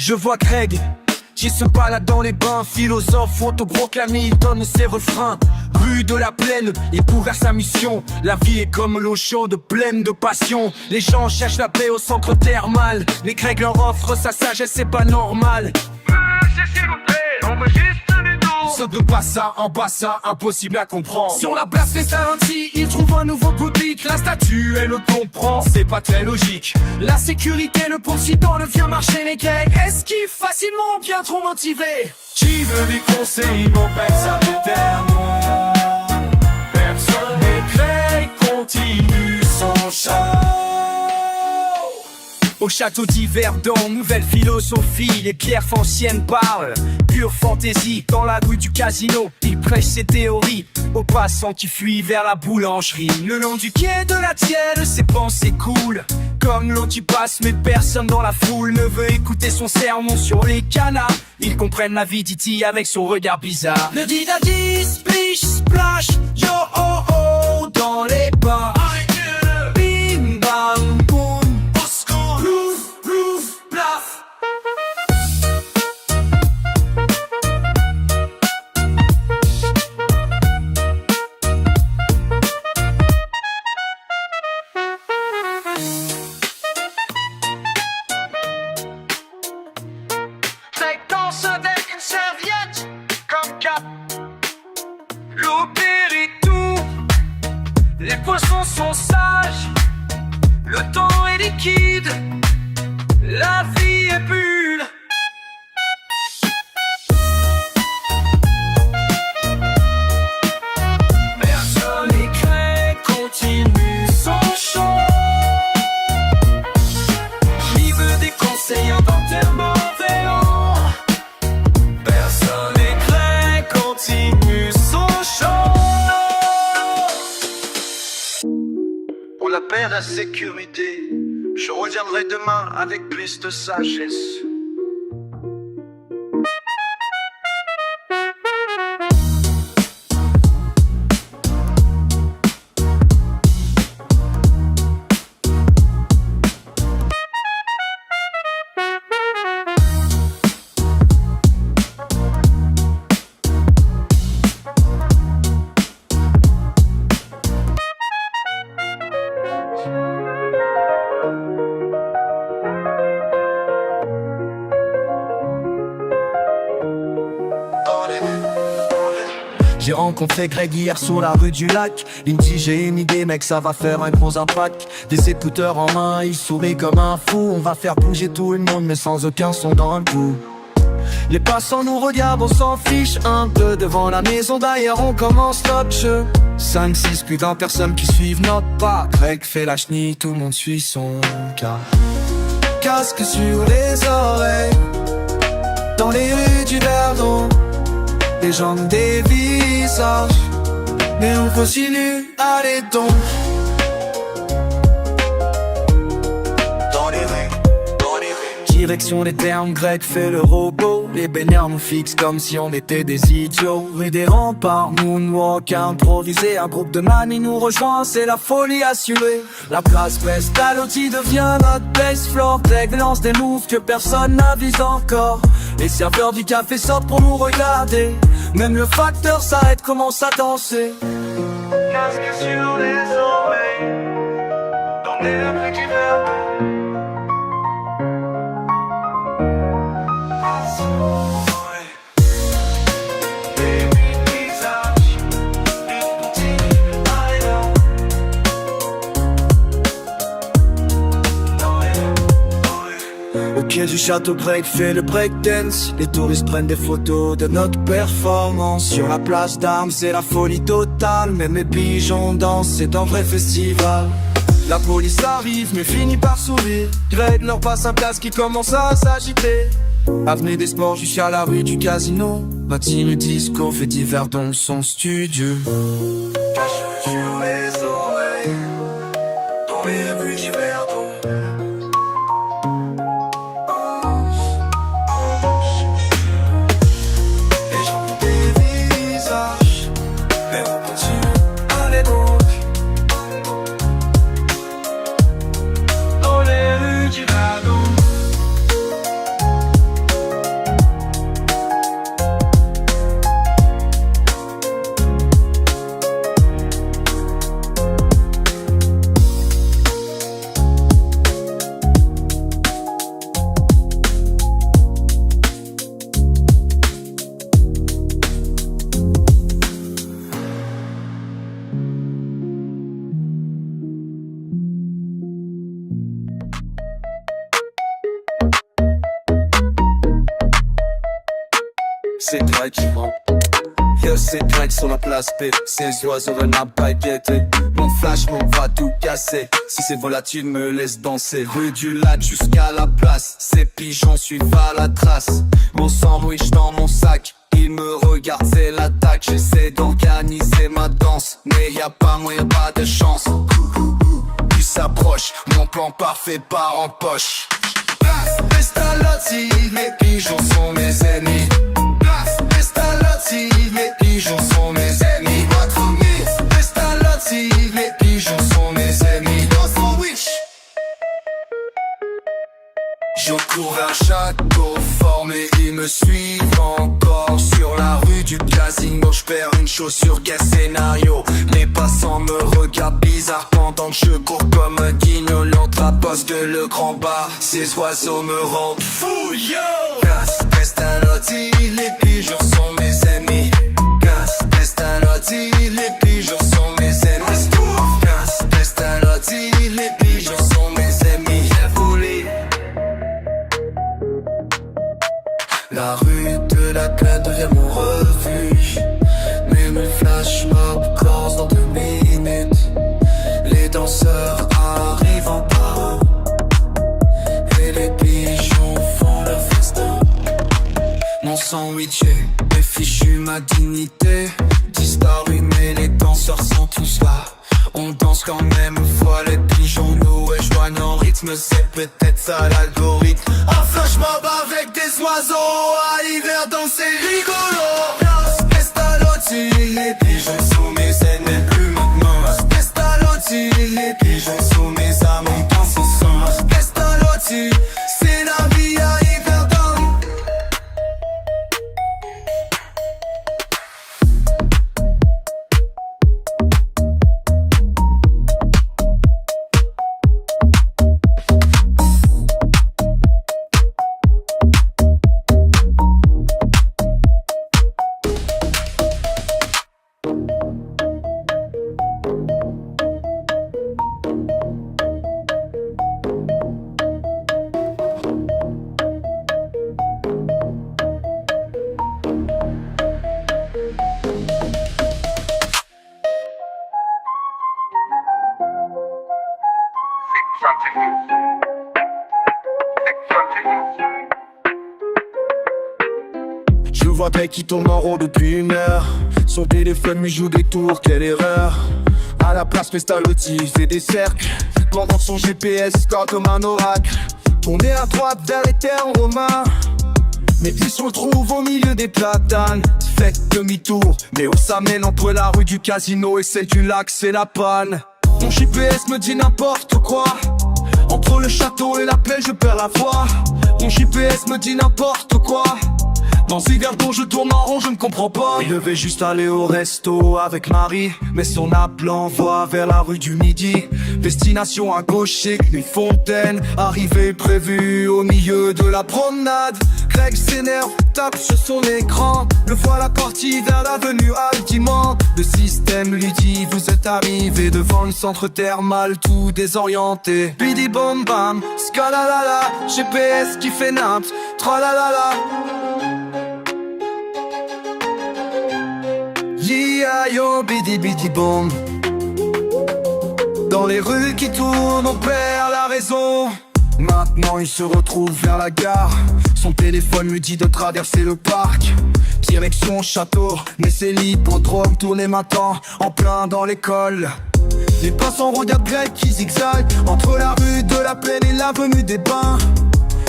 Je vois Greg qui se balade dans les bains, philosophe, autoproclamé, il donne ses refrains. Rue de la Plaine, il pourrait sa mission. La vie est comme l'eau chaude, pleine de passion. Les gens cherchent la paix au centre thermal. Les Greg leur offrent sa sagesse, c'est pas normal. Ce de bassin en bassin, impossible à comprendre. Sur la place Pestalozzi, il trouve un nouveau public. La statue, elle le comprend, c'est pas très logique. La sécurité, le poursuivant ne vient marcher les Grecs. Esquive facilement, bien trop motivé. Qui veut des conseils, mon père, ça m'éternel. Personne n'est Greg, continue son chant. Au château d'Yverdon, nouvelle philosophie, les pierres anciennes parlent, pure fantaisie. Dans la rue du casino, il prêche ses théories aux passants qui fuient vers la boulangerie. Le long du quai de la Tienne, ses pensées coulent comme l'eau qui passe, mais personne dans la foule ne veut écouter son sermon sur les canards. Ils comprennent la vie d'Iti avec son regard bizarre. Le didadi, splish, splash, yo oh oh, dans les bars. Bim bam boum. Avec une serviette comme cap. L'eau périt tout, les poissons sont sages, le temps est liquide, la vie est bulle. Personne n'écrit, continue son chant. Qui veut des conseils d'enterrement véant? Pour la paix et la sécurité, je reviendrai demain avec plus de sagesse. J'ai rencontré Greg hier sur la rue du lac. Il me dit j'ai une idée mec, ça va faire un gros impact. Des écouteurs en main, il sourit comme un fou. On va faire bouger tout le monde mais sans aucun son dans le cou. Les passants nous regardent, on s'en fiche un peu. Devant la maison d'ailleurs on commence notre jeu. 5, 6, plus d'1 personnes qui suivent notre pas. Greg fait la chenille, tout le monde suit son cas. Casque sur les oreilles, dans les rues du Verdon. Les gens des visages, mais on continue, allez donc. Dans les rues, dans les rues. Direction les termes, Greg fait le robot. Les bénards nous fixent comme si on était des idiots. Et des remparts, moonwalk improvisé. Un groupe de mamies nous rejoint, c'est la folie assurée. La place Pestalozzi devient notre base floor. Greg lance des moves que personne n'avise encore. Les serveurs du café sortent pour nous regarder. Même le facteur s'arrête, commence à danser. Casque sur les oreilles, dans les rues du Verdon. Au quai du château, Greg fait le breakdance. Les touristes prennent des photos de notre performance. Sur la place d'Armes, c'est la folie totale. Même les pigeons dansent, c'est un vrai festival. La police arrive, mais finit par sourire. Greg leur passe un place qui commence à s'agiter. Avenue des Sports jusqu'à la rue du Casino. Bâti le disco, fait divers dans son studio. Cache sur les oreilles, dans les rues du Verdon. Les gens ont des visages, mais on continue, allez donc. Dans les rues du Verdon. c'est Drake, yo c'est Drake sur la place P. Ces oiseaux veulent ma baguette. Mon flash, on va tout casser. Si c'est volatile, me laisse danser. Rue du Lac jusqu'à la place. Ces pigeons suivent à la trace. Mon sandwich dans mon sac. Ils me regardent, c'est l'attaque. J'essaie d'organiser ma danse, mais y a pas moyen, pas de chance. Puis s'approche, mon plan parfait part en poche. Pestalozzi, les pigeons sont mes ennemis. Pestalozzi, les pigeons sont mes ennemis. Pestalozzi, les pigeons sont mes ennemis. Dans sandwich, j'encours vers château fort, mais ils me suivent encore. Sur la rue du casino, j'perds une chaussure, quel scénario. Les passants me regardent bizarre pendant que je cours comme un guignol. Entre la poste de le grand bar, ces oiseaux me rendent fou, yo. Gas, Pestalozzi, les pigeons sont mes ennemis. Gas, Pestalozzi, les pigeons sont mes ennemis. Gas, Pestalozzi, les pigeons sont mes ennemis. Foulé. La rue de la plaine devient mon refuge. Mais mes flash mobs commencent dans 2 minutes. Les danseurs arrivent en bas et les pigeons font leur festin. Mon sandwich est fichu, ma dignité disparue, mais les danseurs sont tous là. On danse quand même une fois, les pigeons nous rejoignent en rythme. C'est peut-être ça l'algorithme. Un flash mob avec des oiseaux à l'hiver danser rigolo. Pestalozzi, les pigeons sont mes ennemis, plus maintenant. Pestalozzi, les pigeons sont mes amants, danse ensemble. Pestalozzi, c'est la vie à Yverdon. Je vois mec qui tourne en rond depuis 1 heure. Son téléphone lui joue des tours, quelle erreur. À la place Pestalozzi, il fait des cercles. Pendant son GPS, score comme un oracle. Tourner à droite vers les terres romains. Mes pieds se retrouvent au milieu des platanes. Faites demi-tour, mais on s'amène entre la rue du casino et celle du lac, c'est la panne. Mon GPS me dit n'importe quoi. Entre le château et la plaine, je perds la foi. Mon GPS me dit n'importe quoi. Dans Yverdon, je tourne en rond, je ne comprends pas. Il devait juste aller au resto avec Marie, mais son app l'envoie vers la rue du Midi. Destination à gauche, c'est les fontaines. Arrivée prévue au milieu de la promenade. Greg s'énerve, tape sur son écran. Le voilà parti vers l'avenue Aldimand. Le système lui dit, vous êtes arrivé devant le centre thermal tout désorienté. Bidi bom bam, scalalala, GPS qui fait naps, tralalala. Yo bidi bidi boom. Dans les rues qui tournent, on perd la raison. Maintenant il se retrouve vers la gare. Son téléphone lui dit de traverser le parc. Direction château, mais c'est l'hippodrome. Tournez maintenant, en plein dans l'école. Les passants regardent Greg qui zigzag entre la rue de la Plaine et l'avenue des Bains.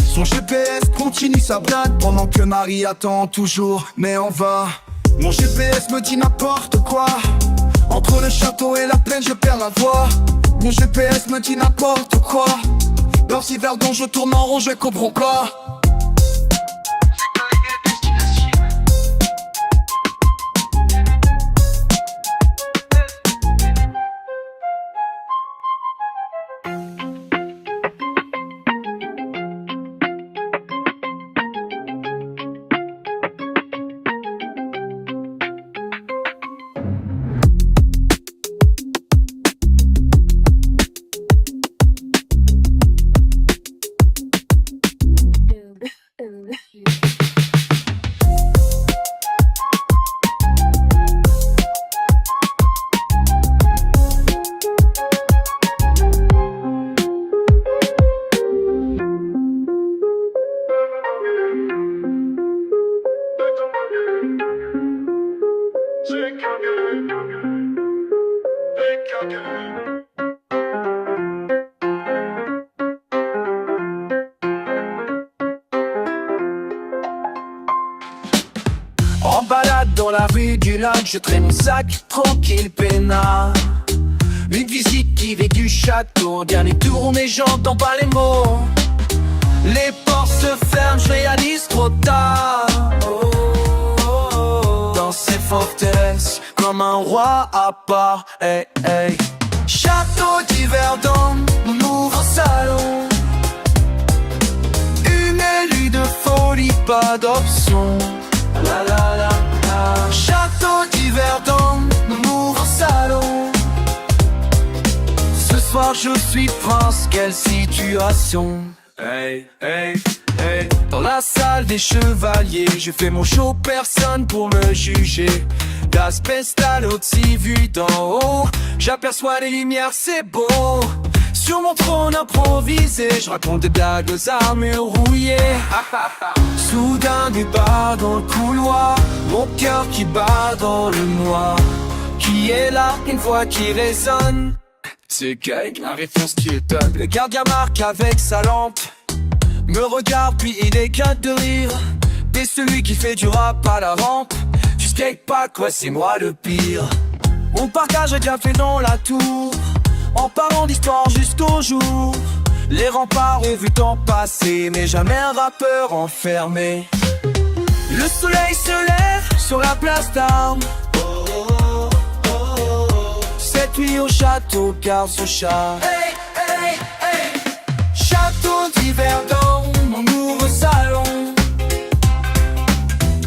Son GPS continue sa blague pendant que Marie attend toujours, mais en vain. Mon GPS me dit n'importe quoi. Entre le château et la plaine, je perds la voie. Mon GPS me dit n'importe quoi. Dans Yverdon, je tourne en rond, je comprends pas. Sur la rue du lac, je traîne mon sac, tranquille peinard. Une visite qui vient du château, dernier tour mais j'entends pas les mots. Les portes se ferment, je réalise trop tard. Dans ces forteresses, comme un roi à part. Hey, hey. Château d'hiver dans mon nouveau salon. Une élue de folie, pas d'option. La la la la. Château d'hiver dans mon nouveau salon. Ce soir je suis prince, quelle situation. Hey, hey, hey. Dans la salle des chevaliers, je fais mon show, personne pour me juger. Das Pestalozzi vu d'en haut, j'aperçois les lumières, c'est beau. Sur mon trône improvisé, je raconte des blagues aux armures rouillées. Soudain débat dans le couloir, mon cœur qui bat dans le noir. Qui est là, une voix qui résonne. C'est Kate, la réponse qui étonne. Le gardien marque avec sa lampe, me regarde puis il éclate de rire. T'es celui qui fait du rap à la rampe. Tu skate pas quoi, c'est moi le pire. On partage déjà fait dans la tour, en parlant d'histoire jusqu'au jour. Les remparts ont vu tant passer, mais jamais un rappeur enfermé. Le soleil se lève sur la place d'Armes. Cette nuit au château garde son chat. Hey, hey, hey. Château d'hiver dans mon nouveau salon.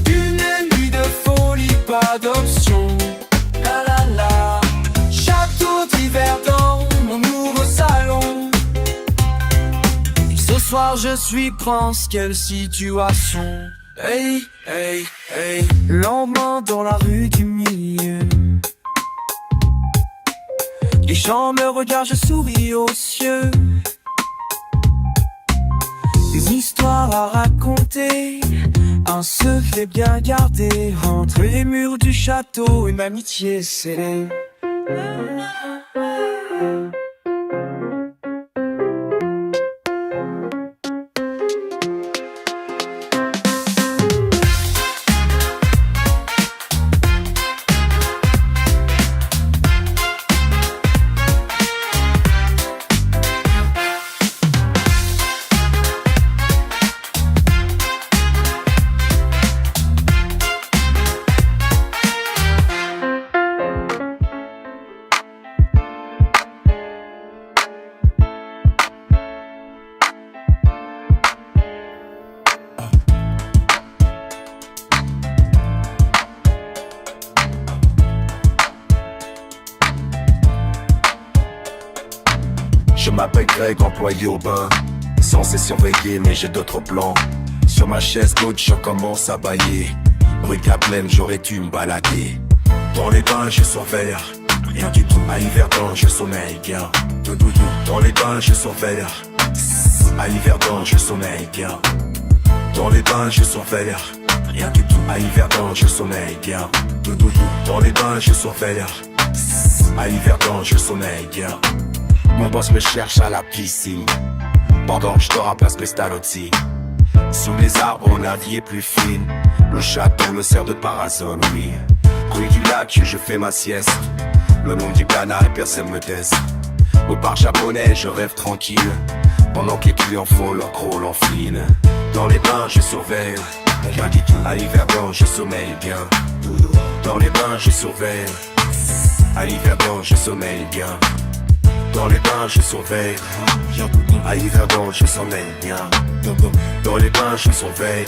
Une nuit de folie, pas d'option. La la la. Château d'hiver dans mon nouveau salon. Ce soir je suis prince, quelle situation. Hey, hey, hey. Lendemain dans la rue du milieu. Les gens me regardent, je souris aux cieux. Des histoires à raconter, un secret bien gardé. Entre les murs du château, une amitié scellée. Je m'appelle Greg, employé au bain, censé surveiller mais j'ai d'autres plans. Sur ma chaise gauche je commence à bailler. Rue de la Plaine j'aurais dû me balader. Dans les bains je surveille, rien du tout. À l'hiverdon je sommeille bien. Dans les bains je surveille, à l'hiverdon je sommeille bien. Dans les bains je surveille, rien du tout. À l'hiverdon je sommeille bien. Dans les bains je surveille, à l'hiverdon je sommeille bien. Mon boss me cherche à la piscine, pendant que je dors à place Pestalozzi. Sous les arbres on a vie est plus fine. Le château me sert de parasol, oui. Rue du lac je fais ma sieste. Le nom du canal personne me teste. Au bar japonais je rêve tranquille, pendant que les clients font leur crawl en fine. Dans les bains je surveille, rien du tout. À l'hiverdon je sommeille bien. Dans les bains je surveille, à l'hiverdon je sommeille bien. Dans les bains je surveille, à l'hiverdon je sommeille bien. Dans les bains je surveille,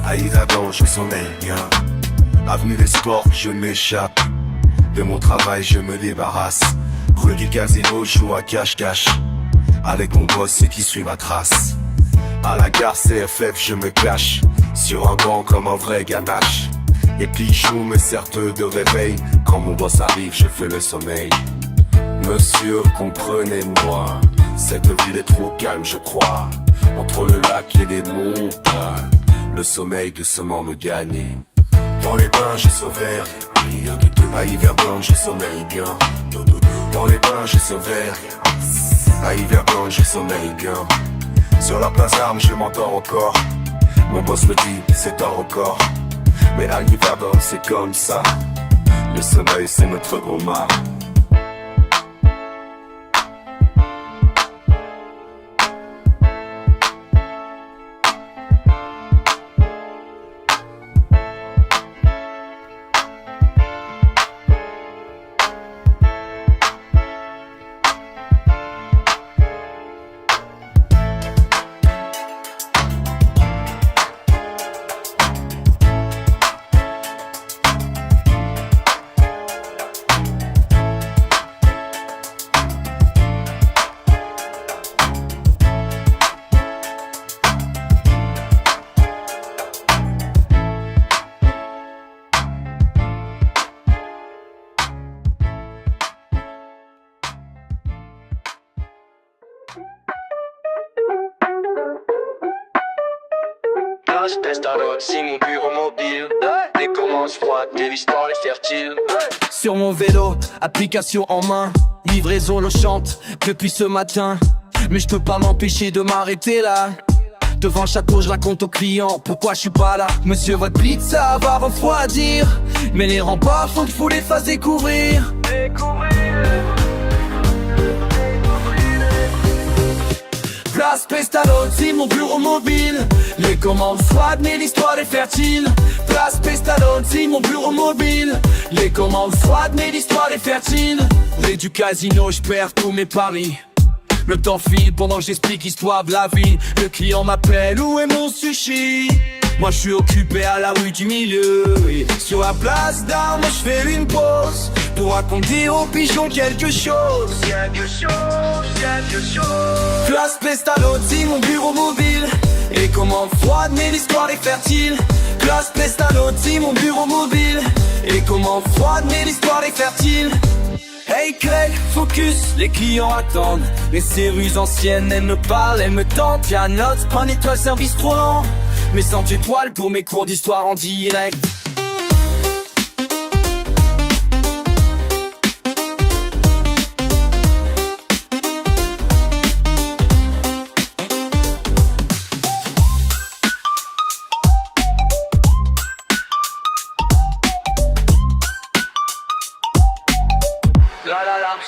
à l'hiverdon je sommeille bien. Avenue des Sports je m'échappe, de mon travail je me débarrasse. Rue du Casino je joue à cache-cache, avec mon boss et qui suit ma trace. À la gare CFF je me cache, sur un banc comme un vrai ganache. Et Pichou me sert de réveil, quand mon boss arrive je fais le sommeil. Monsieur, comprenez-moi, cette ville est trop calme, je crois. Entre le lac et les montagnes, le sommeil doucement me gagne. Dans les bains, je surveille, à l'hiverdon, je sommeille bien. Dans les bains, je surveille, à l'hiverdon, je sommeille bien. Sur la place d'Armes, je m'endors encore. Mon boss me dit, c'est un record. Mais à Yverdon c'est comme ça. Le sommeil c'est notre gros mât. Place Pestalozzi, mon bureau mobile. Les commandes froides, des l'histoire est fertile. Sur mon vélo, application en main, livraison le chante depuis ce matin. Mais je peux pas m'empêcher de m'arrêter là. Devant le château, je raconte aux clients pourquoi je suis pas là. Monsieur, votre pizza va refroidir, mais les remparts faut que vous les fasse découvrir. Place Pestalozzi, mon bureau mobile. Les commandes froides, mais l'histoire est fertile. Place Pestalozzi, mon bureau mobile. Les commandes froides, mais l'histoire est fertile. Près du casino, je perds tous mes paris. Le temps file pendant que j'explique l'histoire de la vie. Le client m'appelle, où est mon sushi? Moi je suis occupé à la rue du milieu. Et sur la place d'Armes, je fais une pause pour raconter aux pigeons quelque chose. Place Pestalozzi, mon bureau mobile. Et comment froide, mais l'histoire est fertile. Place Pestalozzi, mon bureau mobile. Et comment froide, mais l'histoire est fertile. Hey Craig, focus, les clients attendent. Les rues anciennes, elles me parlent, elles me tentent. Y'a une note, pas étoile, service trop lent. Mais 100 étoiles pour mes cours d'histoire en direct.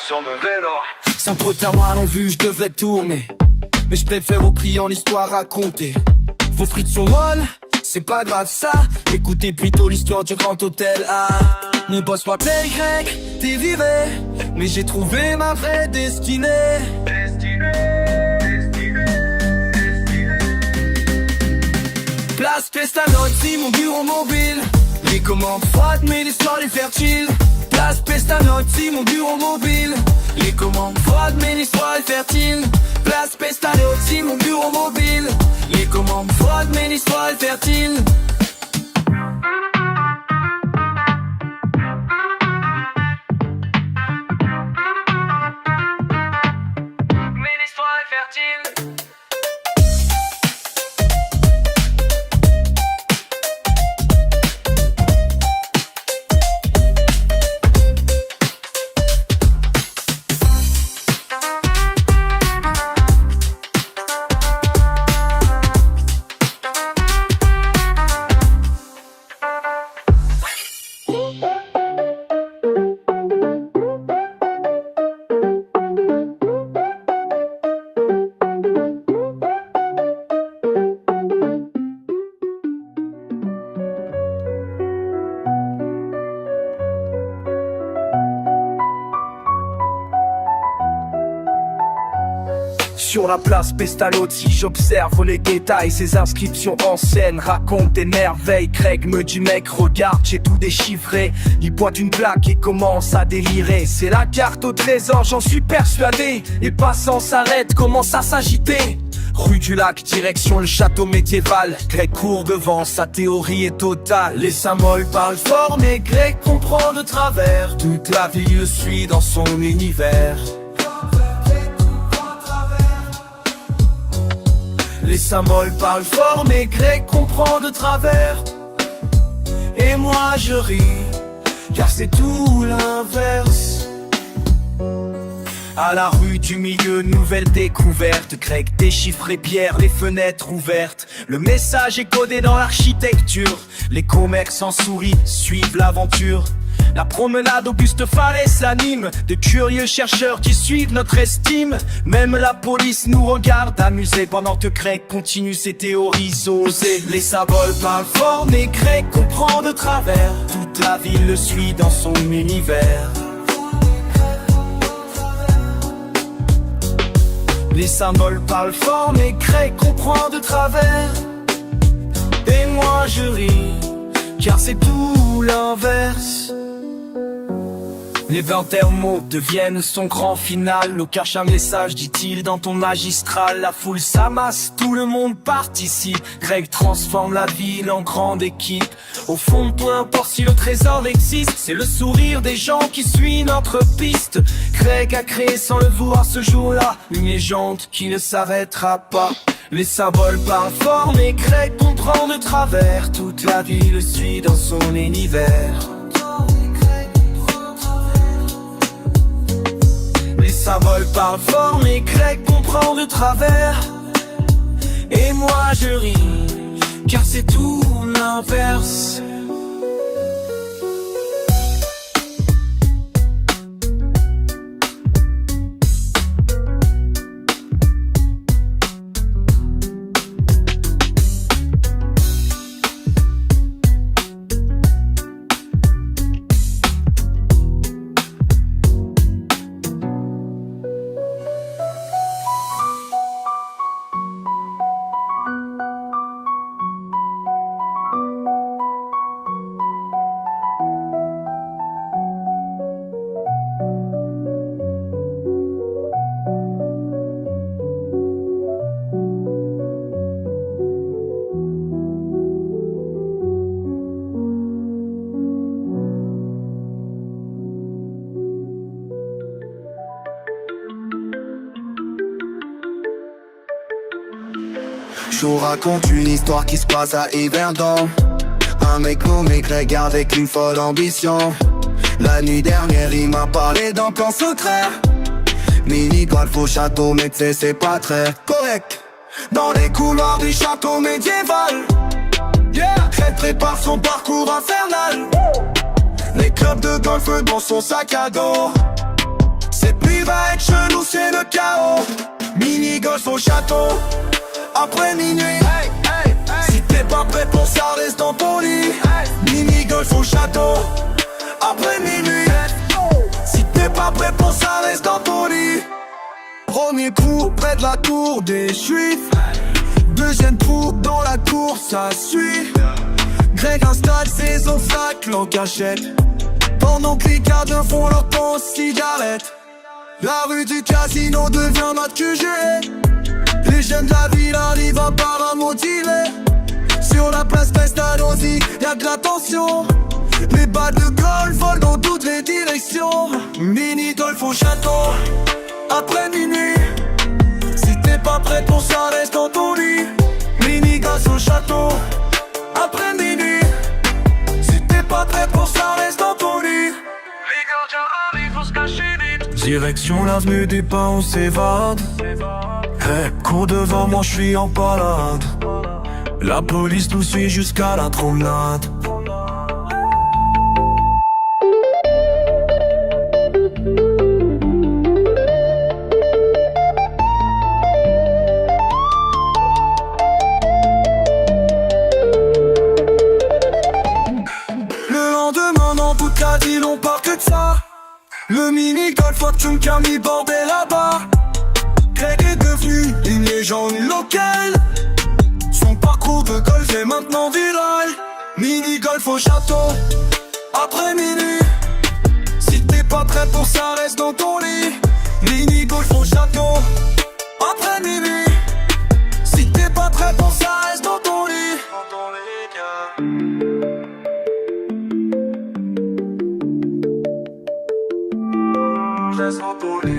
Sur mon vélo. Sans pote à moi l'ont vu, je devais tourner. Mais je préfère aux clients l'histoire racontée. Vos frites sont molles, c'est pas grave ça. Écoutez plutôt l'histoire du grand hôtel A. Ne bosse pas play grec, t'es viré. Mais j'ai trouvé ma vraie destinée. Place Pestalozzi, mon bureau mobile. Les commandes froides, mais l'histoire est fertile. Place Pestalozzi, mon bureau mobile. Les commandes froides, mais l'histoire est fertile. Place Pestalozzi, mon bureau mobile. Les commandes froides, mais l'histoire est fertile. Mais l'histoire est fertile. Sur la place Pestalozzi, j'observe les détails. Ces inscriptions anciennes racontent des merveilles. Craig me dit mec regarde, j'ai tout déchiffré. Il pointe une plaque et commence à délirer. C'est la carte au trésor, j'en suis persuadé. Les passants s'arrêtent, commencent à s'agiter. Rue du Lac, direction le château médiéval. Greg court devant, sa théorie est totale. Les symboles parlent fort, mais Greg comprend de travers. Toute la vie le suit dans son univers. Les symboles parlent fort, mais Greg comprend de travers. Et moi je ris, car c'est tout l'inverse. À la rue du milieu, nouvelle découverte. Grec déchiffré, pierre, les fenêtres ouvertes. Le message est codé dans l'architecture. Les commerçants sourient, suivent l'aventure. La promenade Auguste Fallait s'anime de curieux chercheurs qui suivent notre estime. Même la police nous regarde amusés pendant que Greg continue ses théories osées. Les symboles parlent fort mais Greg comprend de travers. Toute la ville le suit dans son univers. Les symboles parlent fort mais Greg comprend de travers. Et moi je ris car c'est tout l'inverse. Les 21 mots deviennent son grand final. L'eau cache un message, dit-il, dans ton magistral. La foule s'amasse, tout le monde participe. Greg transforme la ville en grande équipe. Au fond, peu importe si le trésor existe, c'est le sourire des gens qui suivent notre piste. Greg a créé sans le vouloir ce jour-là une légende qui ne s'arrêtera pas. Les symboles parlent fort, mais Greg comprend de travers. Toute la ville le suit dans son univers. Les symboles parlent fort mais Greg comprend de travers. Et moi je ris car c'est tout l'inverse. Je vous raconte une histoire qui se passe à Yverdon. Un mec nommé Greg avec une folle ambition. La nuit dernière il m'a parlé d'un plan secret. Mini golf au château mais tu sais c'est pas très correct. Dans les couloirs du château médiéval, Greg prépare son parcours infernal. Les clubs de golf dans son sac à dos. Cette nuit va être chelou, c'est le chaos. Mini golf au château après minuit. Si t'es pas prêt pour ça, reste dans ton lit. Mini golf au château après minuit. Si t'es pas prêt pour ça, reste dans ton lit. Premier coup près de la tour des Juifs. Deuxième coup dans la cour, ça suit. Greg installe ses obstacles en cachette, pendant que les cadres font leur temps cigarette. La rue du casino devient notre QG. Les jeunes de la ville arrivent à paramotiver. Sur la place Pestalozzi, y'a de la tension. Les balles de golf volent dans toutes les directions. Mini golf au château après minuit. Si t'es pas prêt pour ça, reste dans ton lit. Mini golf au château après minuit. Si t'es pas prêt pour ça, reste dans ton lit. Les gardiens arrivent, faut se cacher vite. Direction l'avenue des Pins, on s'évade. Hey, cours devant moi, je suis en balade. La police nous suit jusqu'à la promenade. Le lendemain dans toute la ville on parle que de ça. Le mini-golf fortune qui a mis bordel là-bas. Greg est devenu une légende locale. Son parcours de golf est maintenant viral. Mini-golf au château après minuit. Si t'es pas prêt pour ça, reste dans ton lit. Mini-golf au château après minuit. Si t'es pas prêt pour ça, reste dans ton lit. Reste dans ton lit.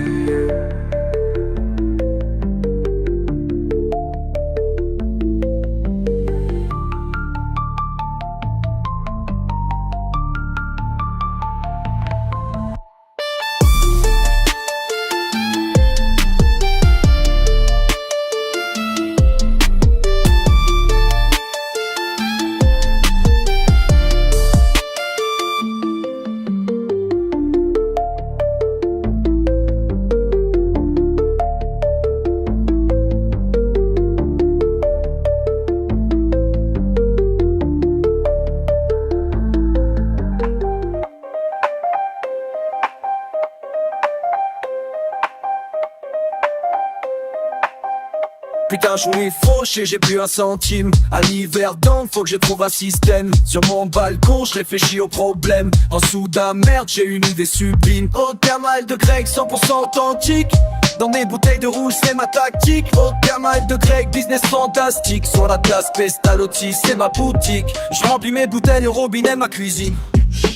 Putain, je suis fauché, j'ai plus un centime. À l'hiver donc, faut que je trouve un système. Sur mon balcon, je réfléchis aux problèmes. En dessous d'un merde, j'ai une idée sublime. Au thermal de Greg, 100% authentique. Dans mes bouteilles de rouge, c'est ma tactique. Au thermal de Greg, business fantastique. Sur la place Pestalozzi, c'est ma boutique. Je remplis mes bouteilles au robinet, ma cuisine.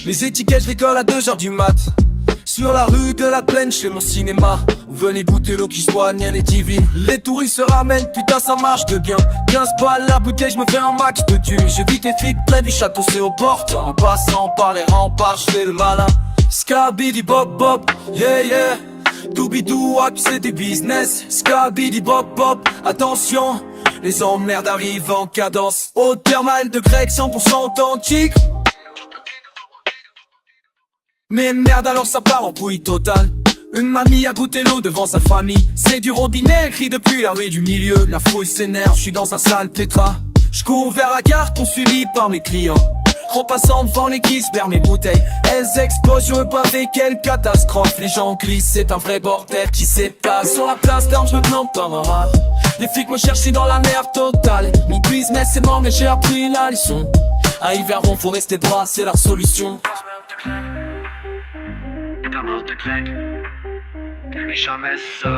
Les étiquettes, je rigole à 2h du mat. Sur la rue de la Plaine, chez mon cinéma. Venez goûter l'eau qui soigne, elle est divine. Les touristes se ramènent, putain ça marche de bien. 15 balles la bouteille, je me fais un max de thunes. Je vis tes flics près du château, c'est aux portes. En passant par les remparts, je fais le malin. Skabidi bop bop, yeah yeah. Doobidou, c'est du business. Skabidi bop bop, attention. Les emmerdes arrivent en cadence. Au thermal de Greg, 100% authentique. Mais merde, alors ça part en pouille totale. Une mamie a goûté l'eau devant sa famille. C'est du robinet, crie depuis la rue du milieu. La fouille s'énerve, je suis dans un sale tétra. Je cours vers la carte, poursuivi par mes clients. En passant devant les kisses vers mes bouteilles. Elles explosent sur le pavé, quelle catastrophe. Les gens crient, c'est un vrai bordel qui s'épasse. Sur la place d'armes, je me plante dans ma rap. Les flics me cherchaient dans la merde totale. Mon business c'est mort, mais j'ai appris la leçon. À Yveron, faut rester droit, c'est la solution. Thermal de Greg, plus jamais ça.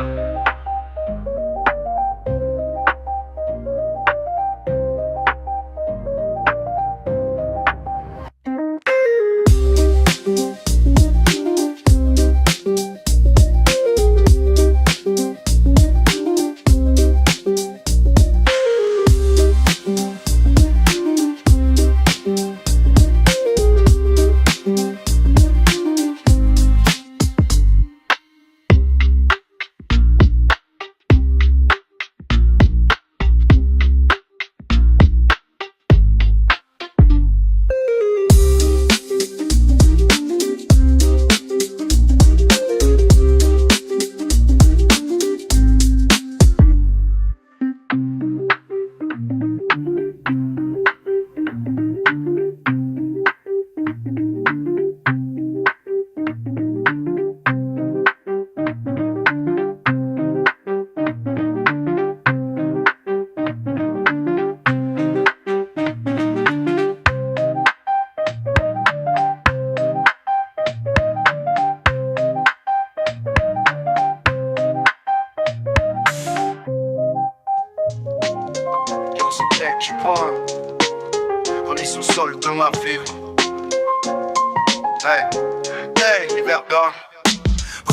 Tu prends, on est sous sol de ma ville. Hey, hey, l'hiver gone.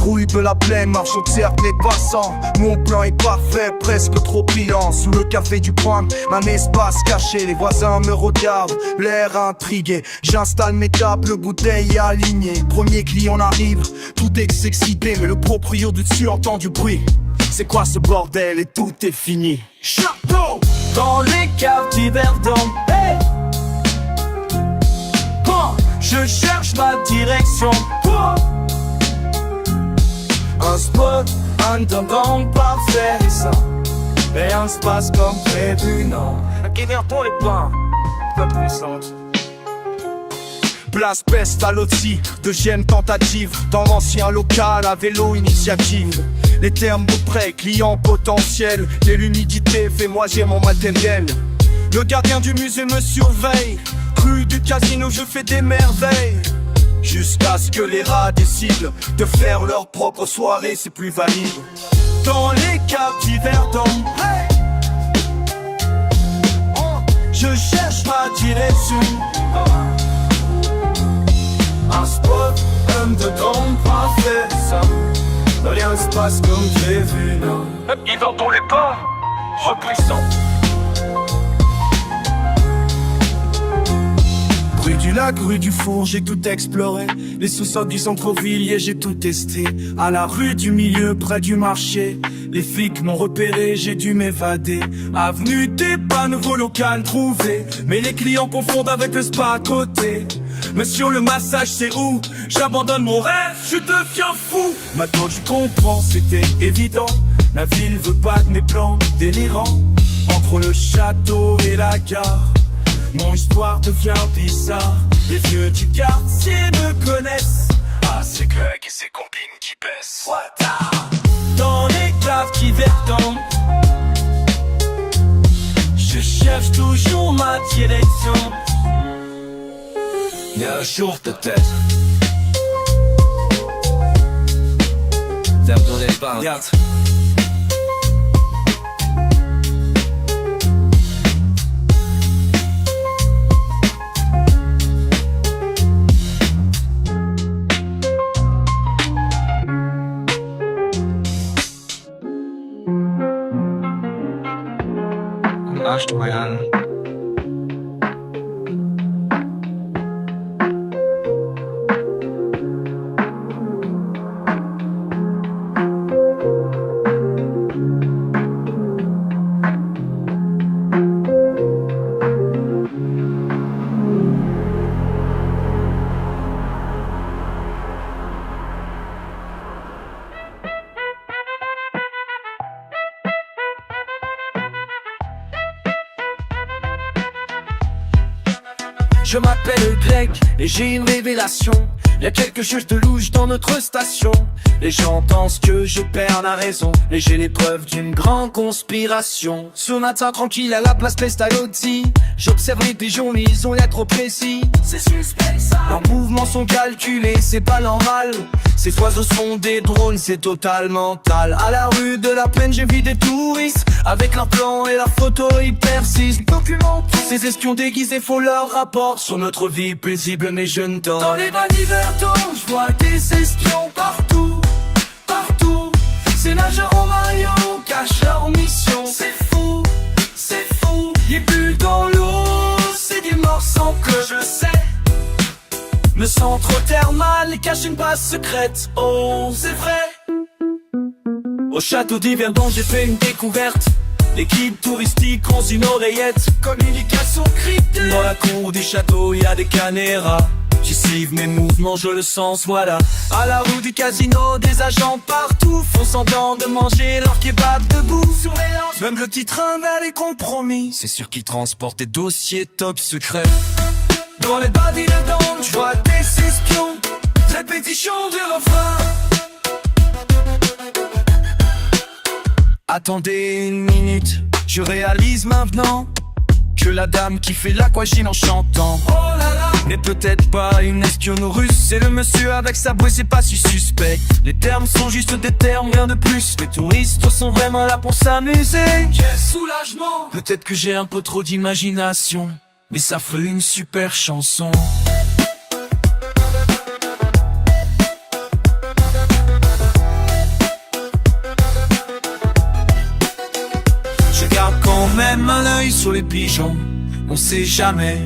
Rue de la Plaine, marche observe les passants. Mon plan est parfait, presque trop brillant. Sous le café du coin, un espace caché. Les voisins me regardent, l'air intrigué. J'installe mes tables, bouteilles alignées. Premier client arrive, tout est excité. Mais le proprio du dessus entend du bruit. C'est quoi ce bordel et tout est fini. Château dans les caves d'Yverdon, hey. Bon, je cherche ma direction. Un spot, un dedans parfait, ça. Rien se passe comme prévu, non. Qui vient pour les pains, peu puissante. Place Pestalozzi, deuxième tentative. Dans l'ancien local à vélo initiative. Les termes de prêt, clients potentiels. Et l'humidité fait moisir mon matériel. Le gardien du musée me surveille. Rue du casino, je fais des merveilles. Jusqu'à ce que les rats décident de faire leur propre soirée, c'est plus valide. Dans les caves d'Yverdon, hey. Je cherche ma direction. Un spot, un dedans, parfait, ça. Rien se passe comme prévu, non. Yverdon les pas, repuissant. Rue du lac, rue du four, j'ai tout exploré. Les sous-sols du centre-ville, j'ai tout testé. À la rue du milieu, près du marché, les flics m'ont repéré, j'ai dû m'évader. Avenue des pas, nouveau local trouvé. Mais les clients confondent avec le spa à côté. Monsieur le massage c'est où? J'abandonne mon rêve, je deviens fou. Maintenant tu comprends, c'était évident. La ville veut pas de mes plans délirants. Entre le château et la gare, mon histoire devient bizarre. Les vieux du quartier me connaissent. Ah c'est Greg et ses combines qui baissent. Dans les caves d'Yverdon, cherche toujours ma direction. Mais un jour peut-être. Pardonnez pas. Regarde. Lâche-toi, Yann. Je m'appelle Greg et j'ai une révélation. Y'a quelque chose de louche dans notre station. Les gens pensent que je perds la raison, mais j'ai les preuves d'une grande conspiration. Ce matin tranquille à la place Pestalozzi, j'observe les pigeons mais ils ont l'air trop précis. C'est suspect ça. Leurs mouvements sont calculés, c'est pas normal. Ces oiseaux sont des drones, c'est total mental. À la rue de la Plaine j'ai vu des touristes, avec leur plan et leur photo ils persistent. Document ces espions déguisés font leur rapport sur notre vie paisible mais je ne dors. Dans les bas d'Hiverton, je vois des espions partout, partout. Ces nageurs en maillot cachent leur mission. C'est fou, ils bullent dans l'eau, c'est des morts sans que je sais. Le centre thermal cache une base secrète, oh c'est vrai. Au château d'Yverdon j'ai fait une découverte. Les guides touristiques ont une oreillette, communication cryptée. Dans la cour du château y a des caméras, j'y suive mes mouvements, je le sens, voilà. À la rue du casino, des agents partout font semblant de manger leur kebab debout. Surveillance, même le petit train vers les compromis. C'est sûr qu'ils transportent des dossiers top secrets. Dans les bas d'Hiverton, je vois des espions, répétition du refrain. Attendez une minute, je réalise maintenant que la dame qui fait l'aquagym en chantant, oh là là, n'est peut-être pas une espionne russe. C'est le monsieur avec sa bouée, c'est pas si suspect. Les termes sont juste des termes, rien de plus. Les touristes sont vraiment là pour s'amuser. Quel soulagement. Peut-être que j'ai un peu trop d'imagination, mais ça fait une super chanson. Je garde quand même un œil sur les pigeons, on sait jamais.